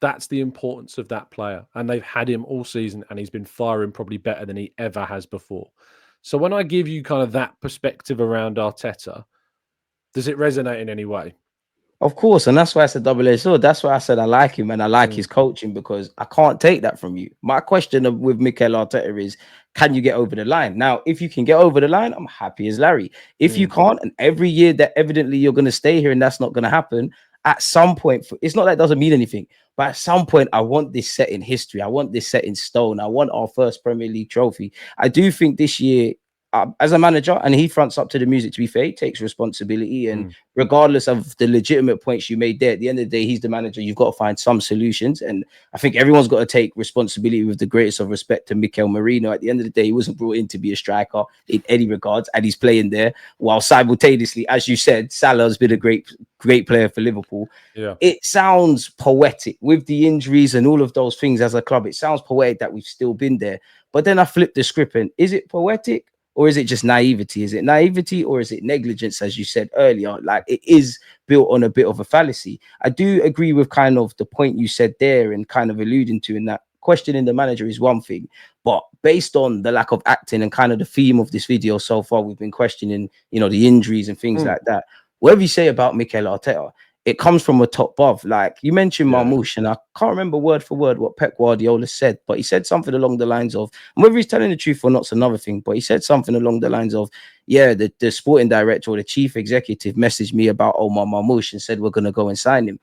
That's the importance of that player. And they've had him all season and he's been firing probably better than he ever has before. So when I give you kind of that perspective around Arteta, does it resonate in any way? Of course, and that's why I said double-edged sword. That's why I said I like him and I like his coaching, because I can't take that from you. My question with Mikel Arteta is, can you get over the line? Now, if you can get over the line, I'm happy as Larry. If you can't, and every year that evidently you're going to stay here and that's not going to happen, at some point, it's not that it doesn't mean anything, but at some point, I want this set in history. I want this set in stone. I want our first Premier League trophy. I do think this year, as a manager, and he fronts up to the music, to be fair, he takes responsibility. And regardless of the legitimate points you made there, at the end of the day, he's the manager. You've got to find some solutions. And I think everyone's got to take responsibility with the greatest of respect to Mikel Merino. At the end of the day, he wasn't brought in to be a striker in any regards, and he's playing there. While simultaneously, as you said, Salah's been a great player for Liverpool. Yeah. It sounds poetic with the injuries and all of those things as a club. It sounds poetic that we've still been there. But then I flip the script and is it poetic? Or is it just naivety? Is it naivety or is it negligence, as you said earlier? Like, it is built on a bit of a fallacy. I do agree with kind of the point you said there and kind of alluding to in that questioning the manager is one thing. But based on the lack of acting and kind of the theme of this video so far, we've been questioning, the injuries and things like that. Whatever you say about Mikel Arteta, it comes from a top above. Like you mentioned Marmoush, and I can't remember word for word what Pep Guardiola said, but he said something along the lines of, and whether he's telling the truth or not's another thing, but he said something along the lines of, the sporting director or the chief executive messaged me about Omar Marmoush and said we're going to go and sign him.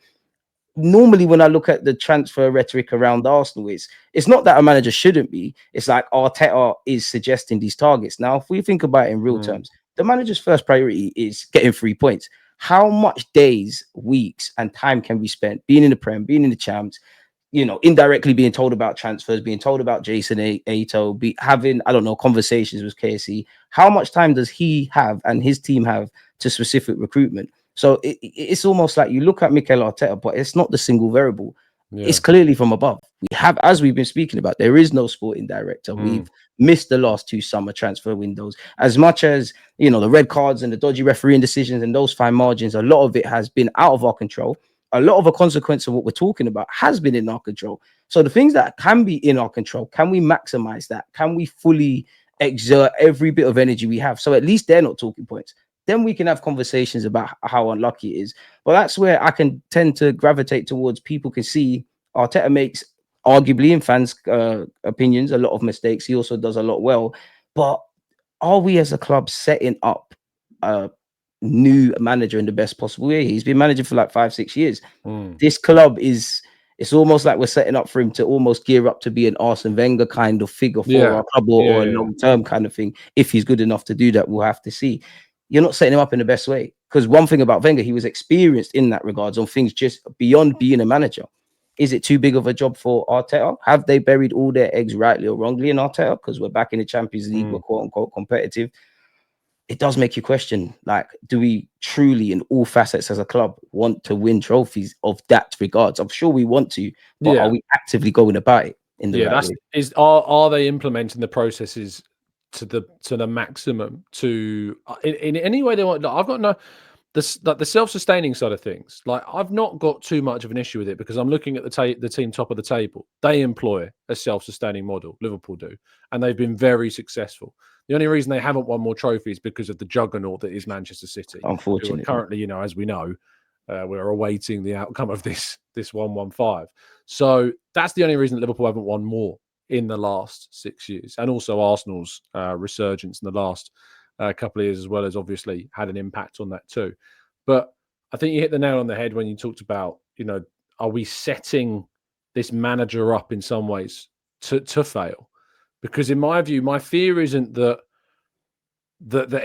Normally, when I look at the transfer rhetoric around Arsenal, it's not that a manager shouldn't be. It's like Arteta is suggesting these targets. Now, if we think about it in real terms, the manager's first priority is getting 3 points. How much days, weeks, and time can we spend being in the Prem, being in the Champs, indirectly being told about transfers, being told about Jason Aito, having, conversations with KSE? How much time does he have and his team have to specific recruitment? So it's almost like you look at Mikel Arteta, but it's not the single variable. It's clearly from above. We have, as we've been speaking about, there is no sporting director. We've missed the last 2 summer transfer windows. As much as, you know, the red cards and the dodgy refereeing decisions and those fine margins, a lot of it has been out of our control. A lot of a consequence of what we're talking about has been in our control. So the things that can be in our control, can we maximize that? Can we fully exert every bit of energy we have? So at least they're not talking points. Then we can have conversations about how unlucky it is. But that's where I can tend to gravitate towards. People can see Arteta makes, arguably in fans' opinions, a lot of mistakes. He also does a lot well. But are we as a club setting up a new manager in the best possible way? He's been managing for like 5-6 years. This club it's almost like we're setting up for him to almost gear up to be an Arsene Wenger kind of figure for our club, or a long-term kind of thing. If he's good enough to do that, we'll have to see. You're not setting him up in the best way, because one thing about Wenger, he was experienced in that regards on things just beyond being a manager. Is it too big of a job for Arteta? Have they buried all their eggs, rightly or wrongly, in Arteta? Because we're back in the Champions League, we're quote unquote competitive. It does make you question, like, do we truly, in all facets as a club, want to win trophies of that regards? I'm sure we want to, but are we actively going about it in the right way? Are they implementing the processes to the maximum, to in any way they want? Like, I've got no the self-sustaining side of things. Like, I've not got too much of an issue with it, because I'm looking at the team top of the table. They employ a self-sustaining model. Liverpool do, and they've been very successful. The only reason they haven't won more trophies because of the juggernaut that is Manchester City. Unfortunately, currently, you know, as we know, we're awaiting the outcome of this 115. So that's the only reason that Liverpool haven't won more in the last 6 years. And also Arsenal's resurgence in the last couple of years as well has obviously had an impact on that too. But I think you hit the nail on the head when you talked about, you know, are we setting this manager up in some ways to fail? Because in my view, my fear isn't that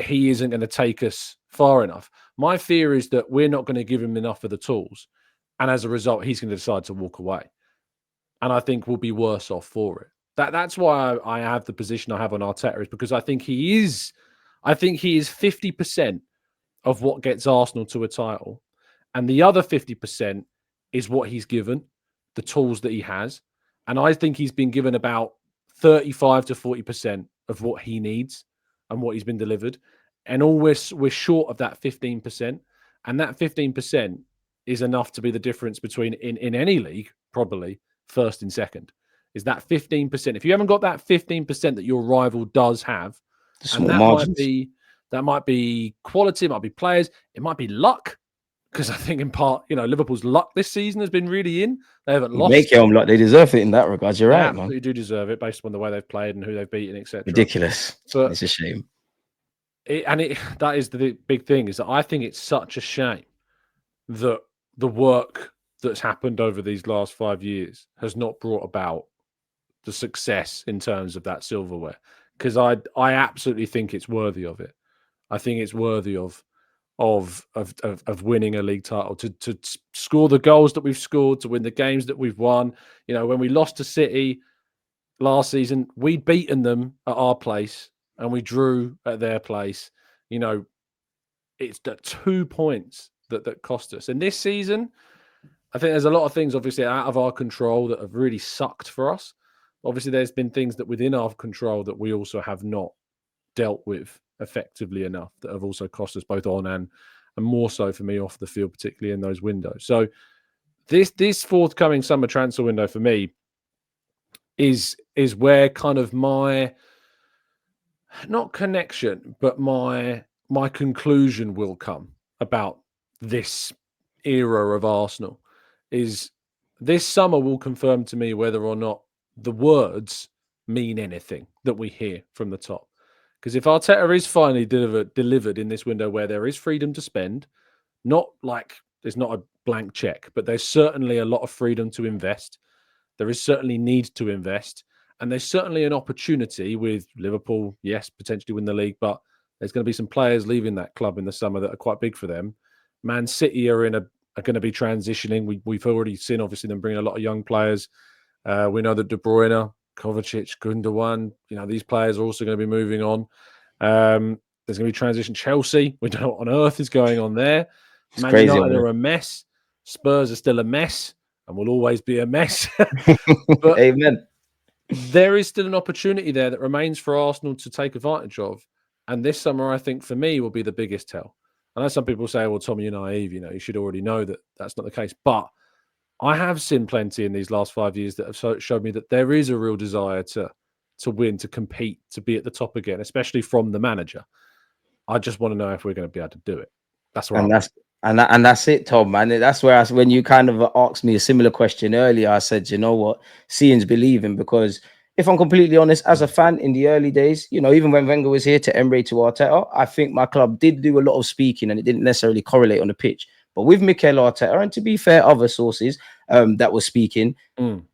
he isn't going to take us far enough. My fear is that we're not going to give him enough of the tools, and as a result, he's going to decide to walk away. And I think we'll be worse off for it. That's why I have the position I have on Arteta, is because I think he is 50% of what gets Arsenal to a title, and the other 50% is what he's given, the tools that he has. And I think he's been given about 35 to 40% of what he needs and what he's been delivered. And we're short of that 15%. And that 15% is enough to be the difference between, in any league, probably first and second, is that 15%. If you haven't got that 15% that your rival does have, and that might be quality, it might be players, it might be luck. Because I think in part, you know, Liverpool's luck this season has been really in. They haven't lost. Make your own luck. They deserve it in that regard. You're right, man. They do deserve it based on the way they've played and who they've beaten, etc. Ridiculous. But it's a shame. That is the big thing, is that I think it's such a shame that the work that's happened over these last 5 years has not brought about the success in terms of that silverware. Because I absolutely think it's worthy of it. I think it's worthy of winning a league title, to score the goals that we've scored, to win the games that we've won. You know, when we lost to City last season, we'd beaten them at our place and we drew at their place. You know, it's the 2 points that cost us. And this season, I think there's a lot of things obviously out of our control that have really sucked for us. Obviously, there's been things that within our control that we also have not dealt with effectively enough, that have also cost us both on and more so for me off the field, particularly in those windows. So this forthcoming summer transfer window for me is where kind of my, not connection, but my conclusion will come about this era of Arsenal. Is this summer will confirm to me whether or not the words mean anything that we hear from the top. Because if Arteta is finally delivered in this window where there is freedom to spend, not like there's not a blank check, but there's certainly a lot of freedom to invest. There is certainly need to invest. And there's certainly an opportunity with Liverpool, yes, potentially win the league, but there's going to be some players leaving that club in the summer that are quite big for them. Man City are going to be transitioning. We've already seen, obviously, them bring a lot of young players. We know that De Bruyne, Kovacic, Gundogan, you know, these players are also going to be moving on. There's going to be transition. Chelsea, we don't know what on earth is going on there. Man United are a mess. Spurs are still a mess. and will always be a mess. But Amen. there is still an opportunity there that remains for Arsenal to take advantage of. And this summer, I think, for me, will be the biggest tell. I know some people say, well, Tom, you're naive. You should already know that that's not the case. But I have seen plenty in these last 5 years that have showed me that there is a real desire to win, to compete, to be at the top again, especially from the manager. I just want to know if we're going to be able to do it. That's where And I'm that's and that's it, Tom, man. That's where when you kind of asked me a similar question earlier, I said, you know what, seeing's believing. Because if I'm completely honest, as a fan in the early days, even when Wenger was here to Emre to Arteta, I think my club did do a lot of speaking, and it didn't necessarily correlate on the pitch. But with Mikel Arteta, and to be fair, other sources that were speaking,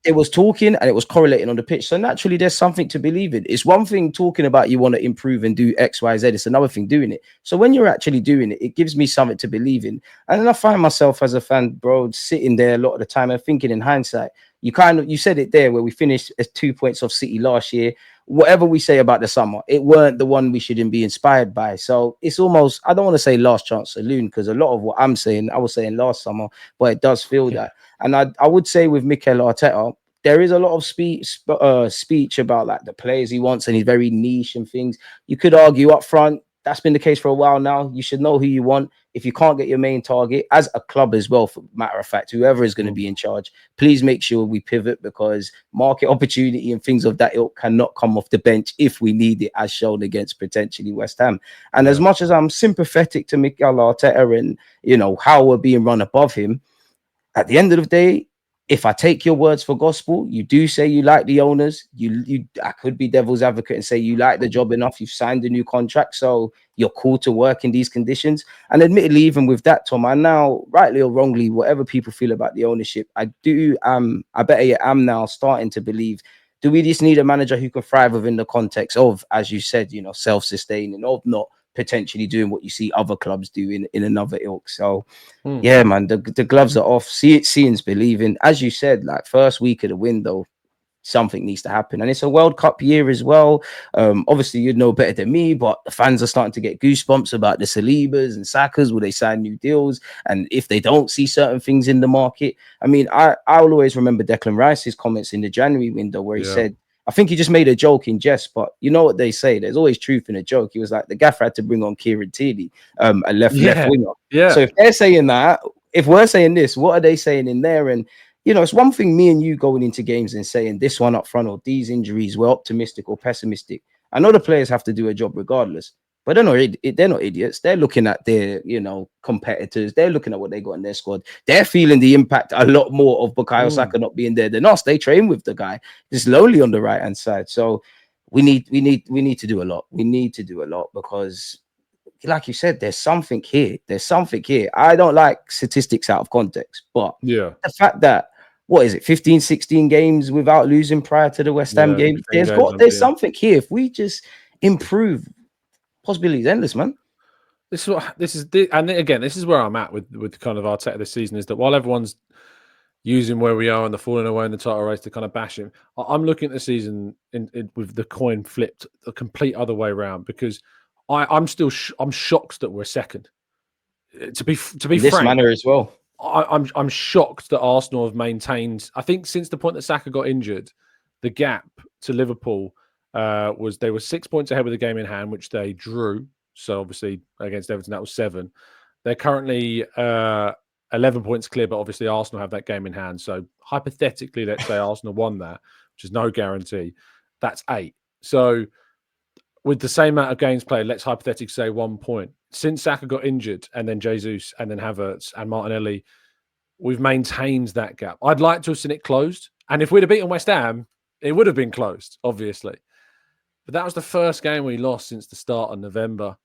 it was talking and it was correlating on the pitch. So naturally, there's something to believe in. It's one thing talking about you want to improve and do X, Y, Z. It's another thing doing it. So when you're actually doing it, it gives me something to believe in. And then I find myself as a fan, bro, sitting there a lot of the time and thinking in hindsight, you said it there where we finished as 2 points off City last year. Whatever we say about the summer, it weren't the one we shouldn't be inspired by. So it's almost, I don't want to say last chance saloon, because a lot of what I'm saying, I was saying last summer, but it does feel that. And I would say with Mikel Arteta, there is a lot of speech about like the players he wants, and he's very niche and things. You could argue up front, that's been the case for a while now. You should know who you want. If you can't get your main target, as a club as well, for matter of fact, whoever is going to be in charge, please make sure we pivot, because market opportunity and things of that ilk cannot come off the bench if we need it, as shown against potentially West Ham. And as much as I'm sympathetic to Mikel Arteta and, how we're being run above him, at the end of the day, if I take your words for gospel, you do say you like the owners. I could be devil's advocate and say you like the job enough. You've signed a new contract, so you're cool to work in these conditions. And admittedly, even with that, Tom, I now, rightly or wrongly, whatever people feel about the ownership, I am now starting to believe, do we just need a manager who can thrive within the context of, as you said, self-sustaining, of not potentially doing what you see other clubs do in another ilk. So yeah, man, the gloves are off. Seeing's believing. As you said, like first week of the window, something needs to happen. And it's a World Cup year as well. Obviously, you'd know better than me, but the fans are starting to get goosebumps about the Salibas and Sakas. Will they sign new deals? And if they don't see certain things in the market, I mean, I'll always remember Declan Rice's comments in the January window where he said, I think he just made a joke in jest, but you know what they say, there's always truth in a joke. He was like, the gaffer had to bring on Kieran Tierney, a left winger. So if they're saying that, if we're saying this, what are they saying in there? And it's one thing me and you going into games and saying this one up front or these injuries, we're optimistic or pessimistic. I know the players have to do a job regardless, but they're not idiots. They're looking at their, competitors. They're looking at what they got in their squad. They're feeling the impact a lot more of Bukayo Saka not being there than us. They train with the guy. Just lonely on the right hand side. So we need to do a lot. We need to do a lot because, like you said, there's something here. I don't like statistics out of context, but the fact that, what is it, 15, 16 games without losing prior to the West Ham game, there's something here. If we just improve, possibilities endless, man. This is where I'm at with kind of Arteta this season, is that while everyone's using where we are and the falling away in the title race to kind of bash him, I'm looking at the season with the coin flipped the complete other way around, because I'm shocked that we're second. To be in this frank, manner as well. I'm shocked that Arsenal have maintained. I think since the point that Saka got injured, the gap to Liverpool was they were 6 points ahead with the game in hand, which they drew. So obviously against Everton, that was 7. They're currently 11 points clear, but obviously Arsenal have that game in hand. So hypothetically, let's say Arsenal won that, which is no guarantee. That's 8. So with the same amount of games played, let's hypothetically say 1 point. Since Saka got injured, and then Jesus, and then Havertz and Martinelli, we've maintained that gap. I'd like to have seen it closed. And if we'd have beaten West Ham, it would have been closed, obviously. But that was the first game we lost since the start of November.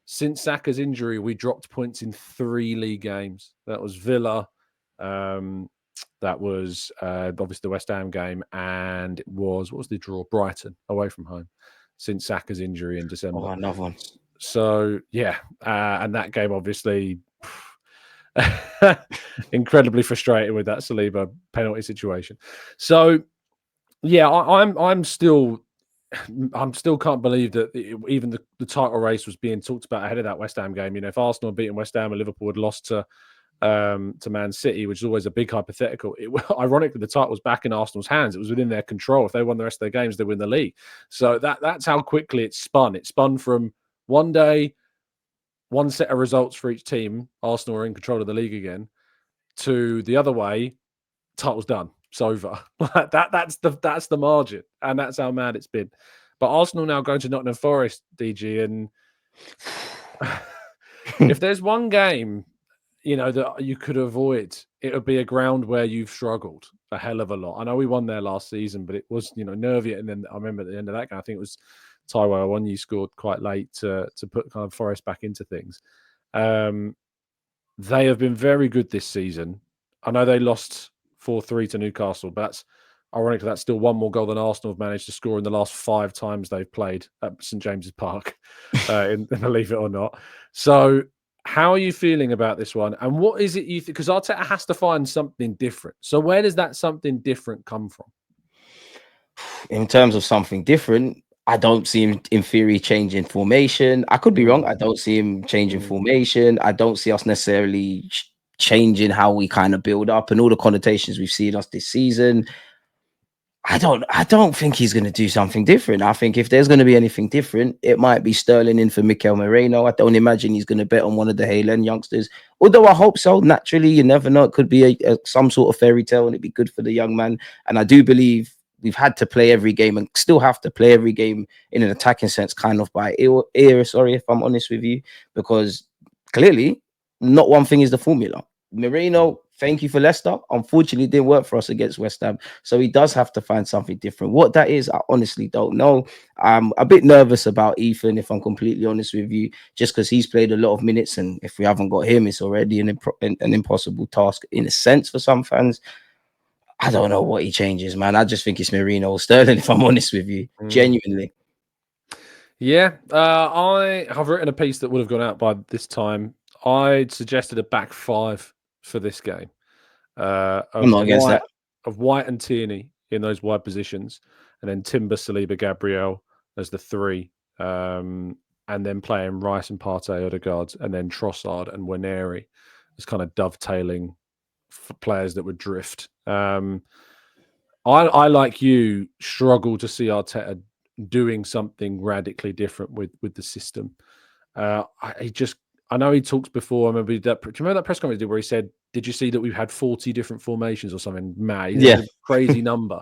Since Saka's injury, we dropped points in 3 league games. That was Villa, that was obviously the West Ham game, and it was, what was the draw? Brighton, away from home, since Saka's injury in December. Oh, another one. So, yeah, and that game, obviously, incredibly frustrated with that Saliba penalty situation. So, yeah, I'm still can't believe that even the title race was being talked about ahead of that West Ham game. If Arsenal had beaten West Ham and Liverpool had lost to to Man City, which is always a big hypothetical. Ironically, the title was back in Arsenal's hands. It was within their control. If they won the rest of their games, they win the league. So that's how quickly it spun. It spun from one day, one set of results for each team. Arsenal are in control of the league again. To the other way, title's done. It's over. That's the margin, and that's how mad it's been. But Arsenal now going to Nottingham Forest, DG, and if there's one game, that you could avoid, it would be a ground where you've struggled a hell of a lot. I know we won there last season, but it was, nervy. And then I remember at the end of that game, I think it was Taiwo Awoniyi scored quite late to put kind of Forest back into things. They have been very good this season. I know they lost 4-3 to Newcastle, but that's ironically, that's still one more goal than Arsenal have managed to score in the last 5 times they've played at St James's Park, believe it or not. So how are you feeling about this one? And what is it you think? Because Arteta has to find something different. So where does that something different come from? In terms of something different, I don't see him in theory changing formation. I could be wrong. I don't see him changing formation. I don't see us necessarily changing how we kind of build up and all the connotations we've seen us this season. I don't think he's going to do something different. I think if there's going to be anything different, it might be Sterling in for Mikel Moreno. I don't imagine he's going to bet on one of the Haaland youngsters. Although I hope so. Naturally, you never know. It could be some sort of fairy tale and it'd be good for the young man. And I do believe we've had to play every game and still have to play every game in an attacking sense, kind of by ear, sorry, if I'm honest with you, because clearly not one thing is the formula. Moreno, thank you for Leicester. Unfortunately, it didn't work for us against West Ham. So he does have to find something different. What that is, I honestly don't know. I'm a bit nervous about Ethan, if I'm completely honest with you, just because he's played a lot of minutes. And if we haven't got him, it's already an impossible task in a sense for some fans. I don't know what he changes, man. I just think it's Moreno or Sterling, if I'm honest with you, genuinely. Yeah, I have written a piece that would have gone out by this time. I'd suggested a back 5 for this game. I'm not against that. Of White and Tierney in those wide positions, and then Timber, Saliba, Gabriel as the 3, and then playing Rice and Partey, Odegaard, and then Trossard and Waneri as kind of dovetailing for players that would drift. I like you struggle to see Arteta doing something radically different with the system. I know he talks before. I remember that. Do you remember that press conference where he said, "Did you see that we've had 40 different formations or something?" Mad, yeah, a crazy number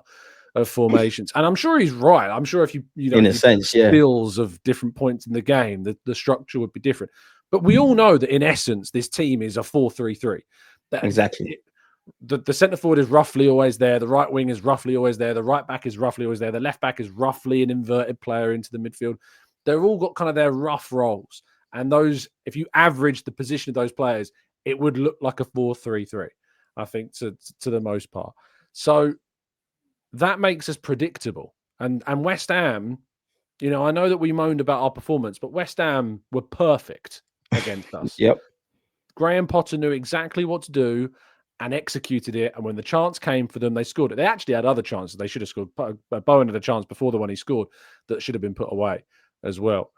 of formations, and I'm sure he's right. I'm sure if you in a sense, skills of different points in the game, the structure would be different. But we all know that in essence, this team is a 4-3-3. Exactly. The centre forward is roughly always there. The right wing is roughly always there. The right back is roughly always there. The left back is roughly an inverted player into the midfield. They've all got kind of their rough roles. And those, if you average the position of those players, it would look like a 4-3-3, I think, to the most part. So that makes us predictable. And West Ham, I know that we moaned about our performance, but West Ham were perfect against us. Yep. Graham Potter knew exactly what to do and executed it. And when the chance came for them, they scored it. They actually had other chances. They should have scored. Bowen had a chance before the one he scored that should have been put away as well.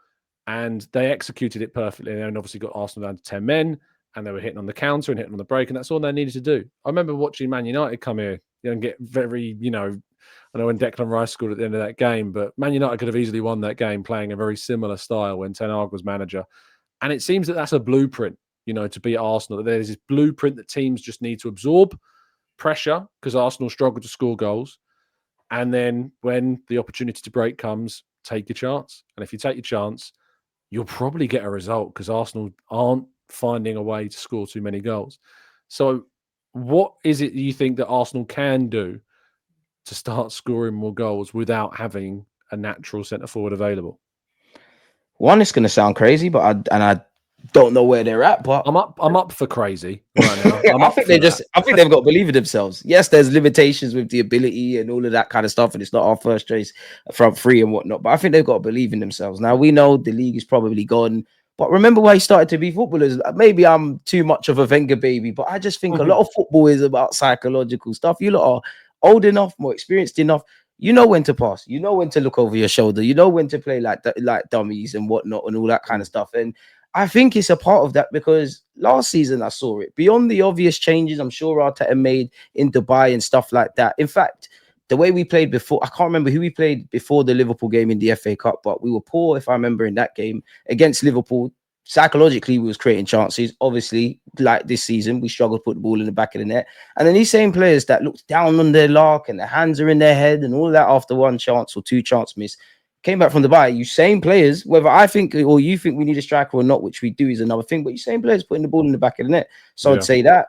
And they executed it perfectly. And obviously got Arsenal down to 10 men. And they were hitting on the counter and hitting on the break. And that's all they needed to do. I remember watching Man United come here and get very, I know when Declan Rice scored at the end of that game, but Man United could have easily won that game playing a very similar style when Ten Hag was manager. And it seems that that's a blueprint, to beat Arsenal. That there's this blueprint that teams just need to absorb pressure because Arsenal struggle to score goals. And then when the opportunity to break comes, take your chance. And if you take your chance, you'll probably get a result because Arsenal aren't finding a way to score too many goals. So what is it you think that Arsenal can do to start scoring more goals without having a natural centre forward available? One, it's going to sound crazy, but I don't know where they're at. But I'm up for crazy right now. I think they've got to believe in themselves. Yes, there's limitations with the ability and all of that kind of stuff, and it's not our first choice front three and whatnot. But I think they've got to believe in themselves. Now we know the league is probably gone, but remember why he started to be footballers. Maybe I'm too much of a Wenger baby, but I just think a lot of football is about psychological stuff. You lot are old enough, more experienced enough. You know when to pass. You know when to look over your shoulder. You know when to play like dummies and whatnot and all that kind of stuff. And I think it's a part of that because last season I saw it. Beyond the obvious changes I'm sure Arteta made in Dubai and stuff like that. In fact, the way we played before, I can't remember who we played before the Liverpool game in the FA Cup, but we were poor, if I remember, in that game against Liverpool. Psychologically, we was creating chances. Obviously, like this season, we struggled to put the ball in the back of the net. And then these same players that looked down on their luck and their hands are in their head and all that after one chance or two chance miss, came back from Dubai. You same players, whether I think or you think we need a striker or not, which we do is another thing, but you same players putting the ball in the back of the net. So I'd say that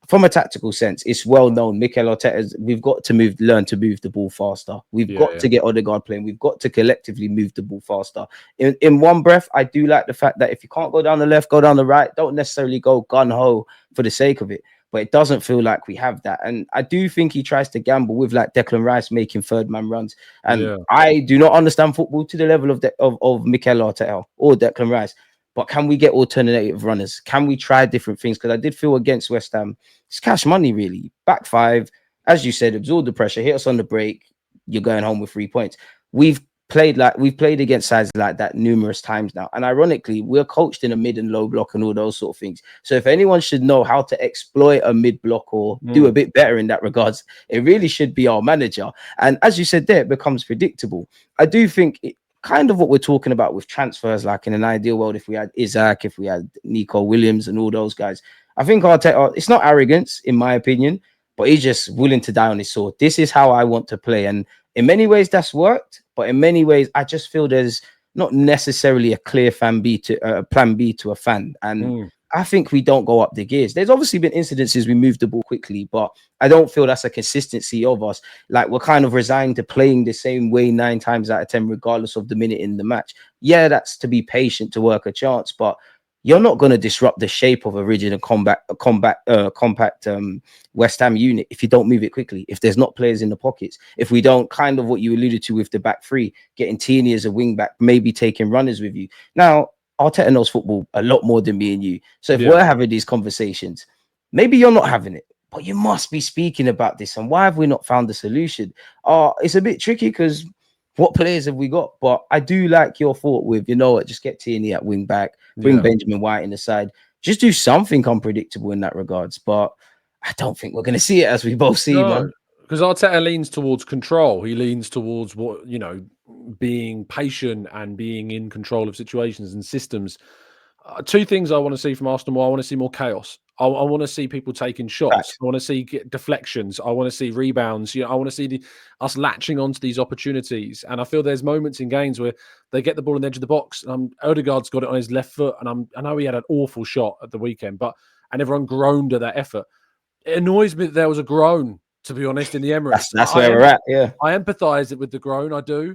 from a tactical sense, it's well known. Mikel Arteta, we've got to learn to move the ball faster. We've got to get Odegaard playing. We've got to collectively move the ball faster. In one breath, I do like the fact that if you can't go down the left, go down the right. Don't necessarily go gun-ho for the sake of it. But it doesn't feel like we have that. And I do think he tries to gamble with like Declan Rice making third man runs. And I do not understand football to the level of Mikel Arteta or Declan Rice. But can we get alternative runners? Can we try different things? Because I did feel against West Ham, it's cash money, really. Back five, as you said, absorb the pressure, hit us on the break. You're going home with 3 points. We've played against sides like that numerous times now. And ironically, we're coached in a mid and low block and all those sort of things. So if anyone should know how to exploit a mid block or do a bit better in that regards, it really should be our manager. And as you said there, it becomes predictable. I do think kind of what we're talking about with transfers, like in an ideal world, if we had Isaac, if we had Nico Williams and all those guys, I think Arteta, it's not arrogance, in my opinion, but he's just willing to die on his sword. This is how I want to play. And in many ways, that's worked. But in many ways, I just feel there's not necessarily a clear plan B to a fan. And I think we don't go up the gears. There's obviously been incidences we moved the ball quickly, but I don't feel that's a consistency of us. Like we're kind of resigned to playing the same way 9 times out of 10, regardless of the minute in the match. Yeah, that's to be patient to work a chance, but you're not going to disrupt the shape of a rigid and compact West Ham unit if you don't move it quickly, if there's not players in the pockets, if we don't kind of what you alluded to with the back three, getting Tierney as a wing back, maybe taking runners with you. Now, Arteta knows football a lot more than me and you. So if we're having these conversations, maybe you're not having it, but you must be speaking about this. And why have we not found the solution? It's a bit tricky because what players have we got? But I do like your thought with, you know what, just get Tierney at wing back, bring Benjamin White in the side, just do something unpredictable in that regards. But I don't think we're going to see it as we both see, man. Because Arteta leans towards control. He leans towards being patient and being in control of situations and systems. 2 things I want to see from Arsenal. I want to see more chaos. I want to see people taking shots. I want to see deflections. I want to see rebounds. I want to see us latching onto these opportunities. And I feel there's moments in games where they get the ball on the edge of the box. Odegaard's got it on his left foot, and I know he had an awful shot at the weekend, and everyone groaned at that effort. It annoys me that there was a groan, to be honest, in the Emirates. That's where we're at. Yeah, I empathise with the groan. I do.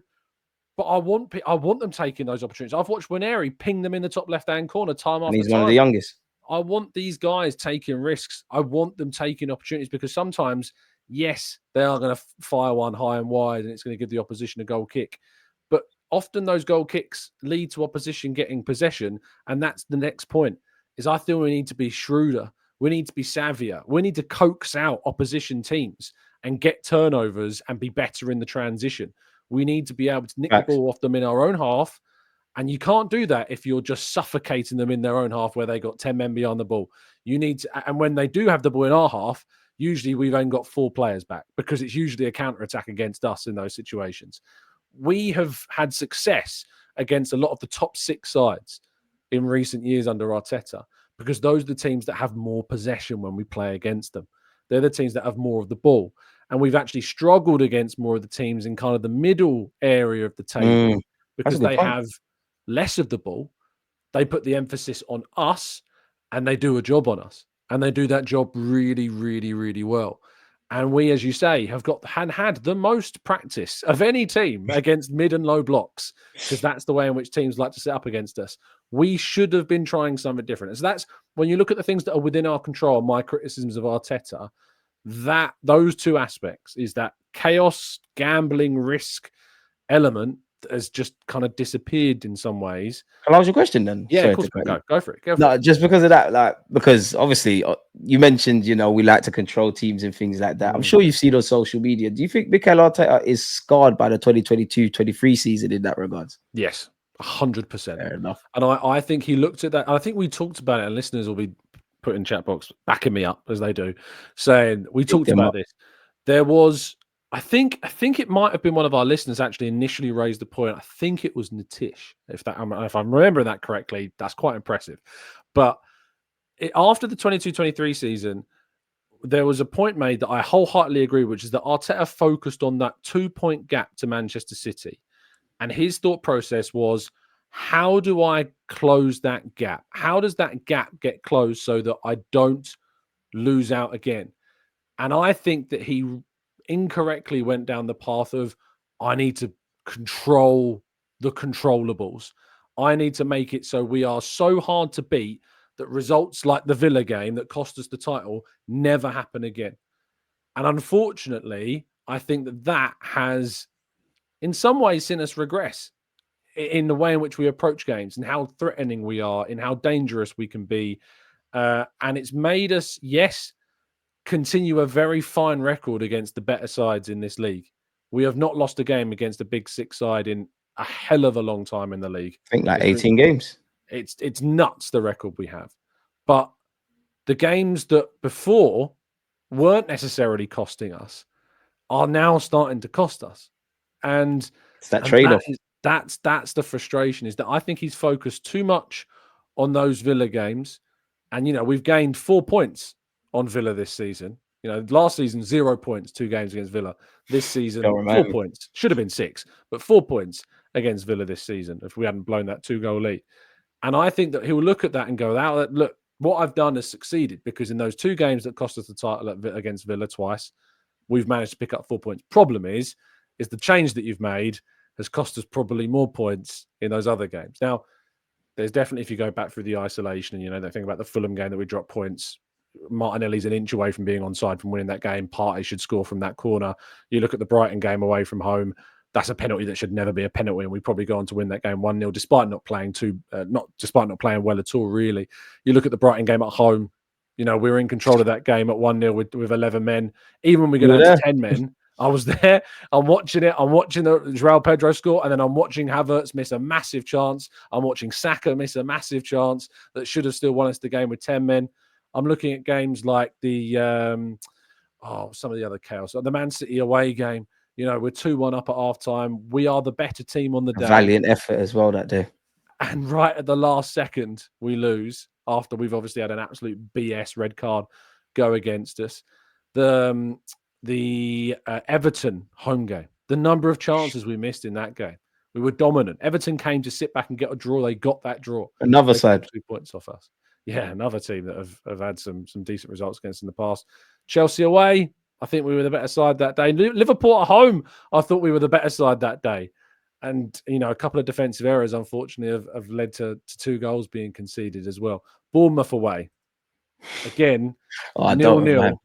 But I want them taking those opportunities. I've watched Waneri ping them in the top left-hand corner time after time. He's one of the youngest. I want these guys taking risks. I want them taking opportunities because sometimes, yes, they are going to fire one high and wide and it's going to give the opposition a goal kick. But often those goal kicks lead to opposition getting possession. And that's the next point, is I feel we need to be shrewder. We need to be savvier. We need to coax out opposition teams and get turnovers and be better in the transition. We need to be able to nick the ball off them in our own half. And you can't do that if you're just suffocating them in their own half where they got 10 men behind the ball. You need to, and when they do have the ball in our half, usually we've only got 4 players back because it's usually a counter-attack against us in those situations. We have had success against a lot of the top 6 sides in recent years under Arteta because those are the teams that have more possession when we play against them. They're the teams that have more of the ball. And we've actually struggled against more of the teams in kind of the middle area of the table because they have less of the ball. They put the emphasis on us and they do a job on us. And they do that job really, really, really well. And we, as you say, have had the most practice of any team against mid and low blocks because that's the way in which teams like to set up against us. We should have been trying something different. And so that's when you look at the things that are within our control, my criticisms of Arteta, that those 2 aspects is that chaos, gambling, risk element has just kind of disappeared in some ways. Can I ask you a question then? Yeah, of course. Go for it. No, just because of that, because obviously you mentioned, we like to control teams and things like that. I'm sure you've seen on social media. Do you think Mikel Arteta is scarred by the 2022-23 season in that regards? Yes, 100%. Fair enough. And I think he looked at that. I think we talked about it, and listeners will be put in chat box backing me up as they do, saying we Pick talked them about up. this. There was, I think it might have been one of our listeners actually initially raised the point. I think it was Natish, if I'm remembering that correctly. That's quite impressive. But after the 22-23 season, there was a point made that I wholeheartedly agree, which is that Arteta focused on that 2-point gap to Manchester City. And his thought process was, how do I close that gap? How does that gap get closed so that I don't lose out again? And I think that he incorrectly went down the path of, I need to control the controllables. I need to make it so we are so hard to beat that results like the Villa game that cost us the title never happen again. And unfortunately, I think that has in some ways seen us regress in the way in which we approach games and how threatening we are, in how dangerous we can be. And it's made us, yes, continue a very fine record against the better sides in this league. We have not lost a game against a big six side in a hell of a long time in the league. I think like 18 games. It's nuts, the record we have. But the games that before weren't necessarily costing us are now starting to cost us. And it's that trade-off. That's the frustration, is that I think he's focused too much on those Villa games. And, we've gained 4 points on Villa this season. Last season, 0 points, 2 games against Villa. This season, 4 points. Should have been 6, but 4 points against Villa this season if we hadn't blown that 2-goal lead. And I think that he'll look at that and go, look, what I've done has succeeded, because in those 2 games that cost us the title against Villa twice, we've managed to pick up 4 points. Problem is the change that you've made has cost us probably more points in those other games. Now, there's definitely, if you go back through the isolation and, that thing about the Fulham game that we dropped points, Martinelli's an inch away from being onside from winning that game. Partey should score from that corner. You look at the Brighton game away from home, that's a penalty that should never be a penalty, and we probably go on to win that game 1-0, despite not playing well at all, really. You look at the Brighton game at home, we were in control of that game at 1-0 with 11 men. Even when we go down to 10 men, I was there. I'm watching it. I'm watching the João Pedro score, and then I'm watching Havertz miss a massive chance. I'm watching Saka miss a massive chance that should have still won us the game with 10 men. I'm looking at games like the some of the other chaos, like the Man City away game. We're 2-1 up at halftime. We are the better team on the day. Valiant effort as well that day. And right at the last second, we lose after we've obviously had an absolute BS red card go against us. The Everton home game, the number of chances we missed in that game. We were dominant. Everton came to sit back and get a draw. They got that draw. Another side. 2 points off us. Yeah, another team that have had some decent results against in the past. Chelsea away, I think we were the better side that day. Liverpool at home, I thought we were the better side that day. And, a couple of defensive errors, unfortunately, have led to 2 goals being conceded as well. Bournemouth away. Again, 0-0,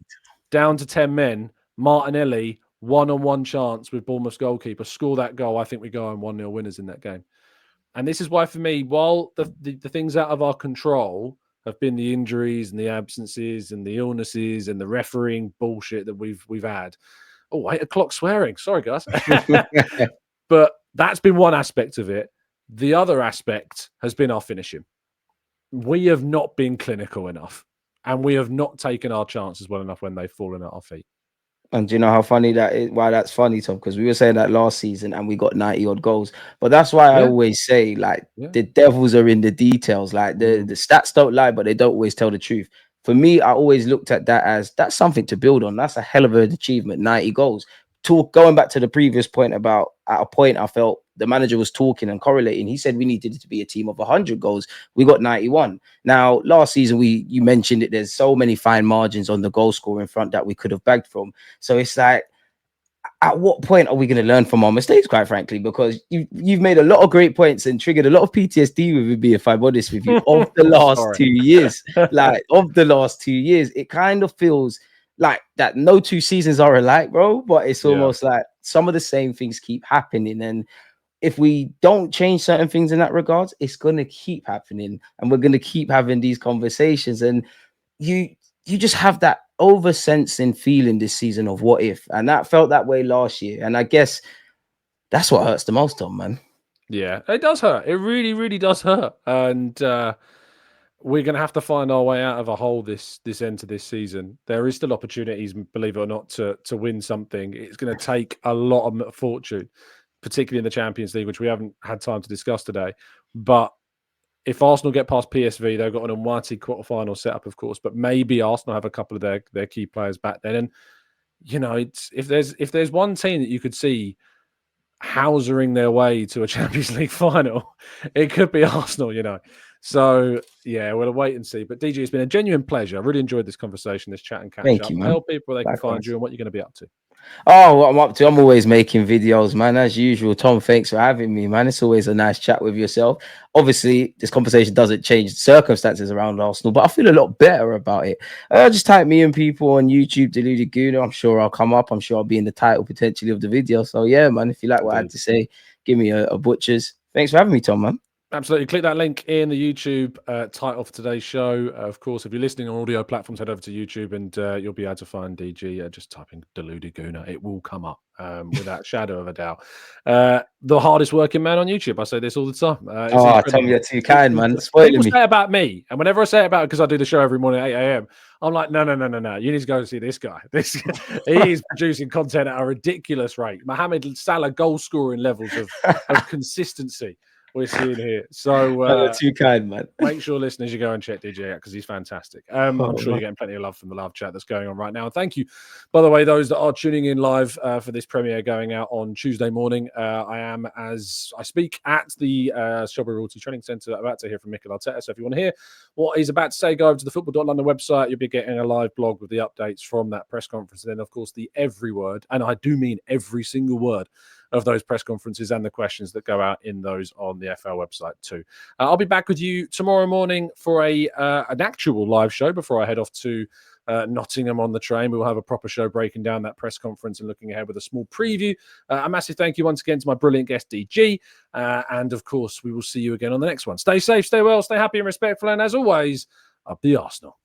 down to 10 men. Martinelli, one-on-one chance with Bournemouth's goalkeeper. Score that goal, I think we go on 1-0 winners in that game. And this is why, for me, while the things out of our control have been the injuries and the absences and the illnesses and the refereeing bullshit that we've had. Oh, 8 o'clock swearing. Sorry, guys. But that's been one aspect of it. The other aspect has been our finishing. We have not been clinical enough, and we have not taken our chances well enough when they've fallen at our feet. And do you know how funny that is? Why that's funny, Tom? Because we were saying that last season and we got 90 odd goals. But that's why I always say, the devils are in the details. Like the stats don't lie, but they don't always tell the truth. For me, I always looked at that as that's something to build on. That's a hell of an achievement, 90 goals. Going back to the previous point about, at a point I felt the manager was talking and correlating. He said we needed to be a team of 100 goals. We got 91. Now, last season, you mentioned it. There's so many fine margins on the goal scoring front that we could have bagged from. So it's like, at what point are we going to learn from our mistakes, quite frankly? Because you've made a lot of great points and triggered a lot of PTSD with me, if I'm honest with you, of the last 2 years. Of the last 2 years, it kind of feels like that no 2 seasons are alike, bro. But it's almost like some of the same things keep happening. And if we don't change certain things in that regards, it's going to keep happening. And we're going to keep having these conversations. And you just have that oversensing feeling this season of what if. And that felt that way last year. And I guess that's what hurts the most, Tom, man. Yeah, it does hurt. It really, really does hurt. And we're going to have to find our way out of a hole this end to this season. There is still opportunities, believe it or not, to win something. It's going to take a lot of fortune, particularly in the Champions League, which we haven't had time to discuss today. But if Arsenal get past PSV, they've got an almighty quarterfinal set up, of course. But maybe Arsenal have a couple of their key players back then. And you know, it's if there's one team that you could see housering their way to a Champions League final, it could be Arsenal, you know. So, yeah, we'll wait and see. But DG, it's been a genuine pleasure. I really enjoyed this conversation, this chat and catch Thank up. you, man. Tell people where they can find Likewise. you and what you're going to be up to. Oh, what I'm up to? I'm always making videos, man. As usual, Tom, thanks for having me, man. It's always a nice chat with yourself. Obviously, this conversation doesn't change circumstances around Arsenal, but I feel a lot better about it. Just type me and people on YouTube, Deluded Gooner. I'm sure I'll come up. I'm sure I'll be in the title potentially of the video. So, yeah, man, if you like what I had to say, give me a butcher's. Thanks for having me, Tom, man. Absolutely. Click that link in the YouTube title for today's show. Of course, if you're listening on audio platforms, head over to YouTube and you'll be able to find DG. Just type in Deluded Gooner. It will come up without a shadow of a doubt. The hardest working man on YouTube. I say this all the time. Tom, you're too kind, man. Spoiling People me. say about me. And whenever I say it about it, because I do the show every morning at 8 a.m., I'm like, no. You need to go and see this guy. He is producing content at a ridiculous rate. Mohamed Salah goal scoring levels of consistency we're seeing here. So too kind, man. Make sure, listeners, you go and check DJ out because he's fantastic. I'm sure you're getting plenty of love from the live chat that's going on right now. And thank you, by the way, those that are tuning in live for this premiere going out on Tuesday morning. I am, as I speak, at the Shelby Royalty Training Centre, about to hear from Mikel Arteta. So if you want to hear what he's about to say, go over to the Football.London website. You'll be getting a live blog with the updates from that press conference. And then, of course, the every word, and I do mean every single word, of those press conferences and the questions that go out in those on the FL website too. I'll be back with you tomorrow morning for an actual live show before I head off to Nottingham on the train. We'll have a proper show breaking down that press conference and looking ahead with a small preview. A massive thank you once again to my brilliant guest, DG. And of course, we will see you again on the next one. Stay safe, stay well, stay happy and respectful. And as always, up the Arsenal.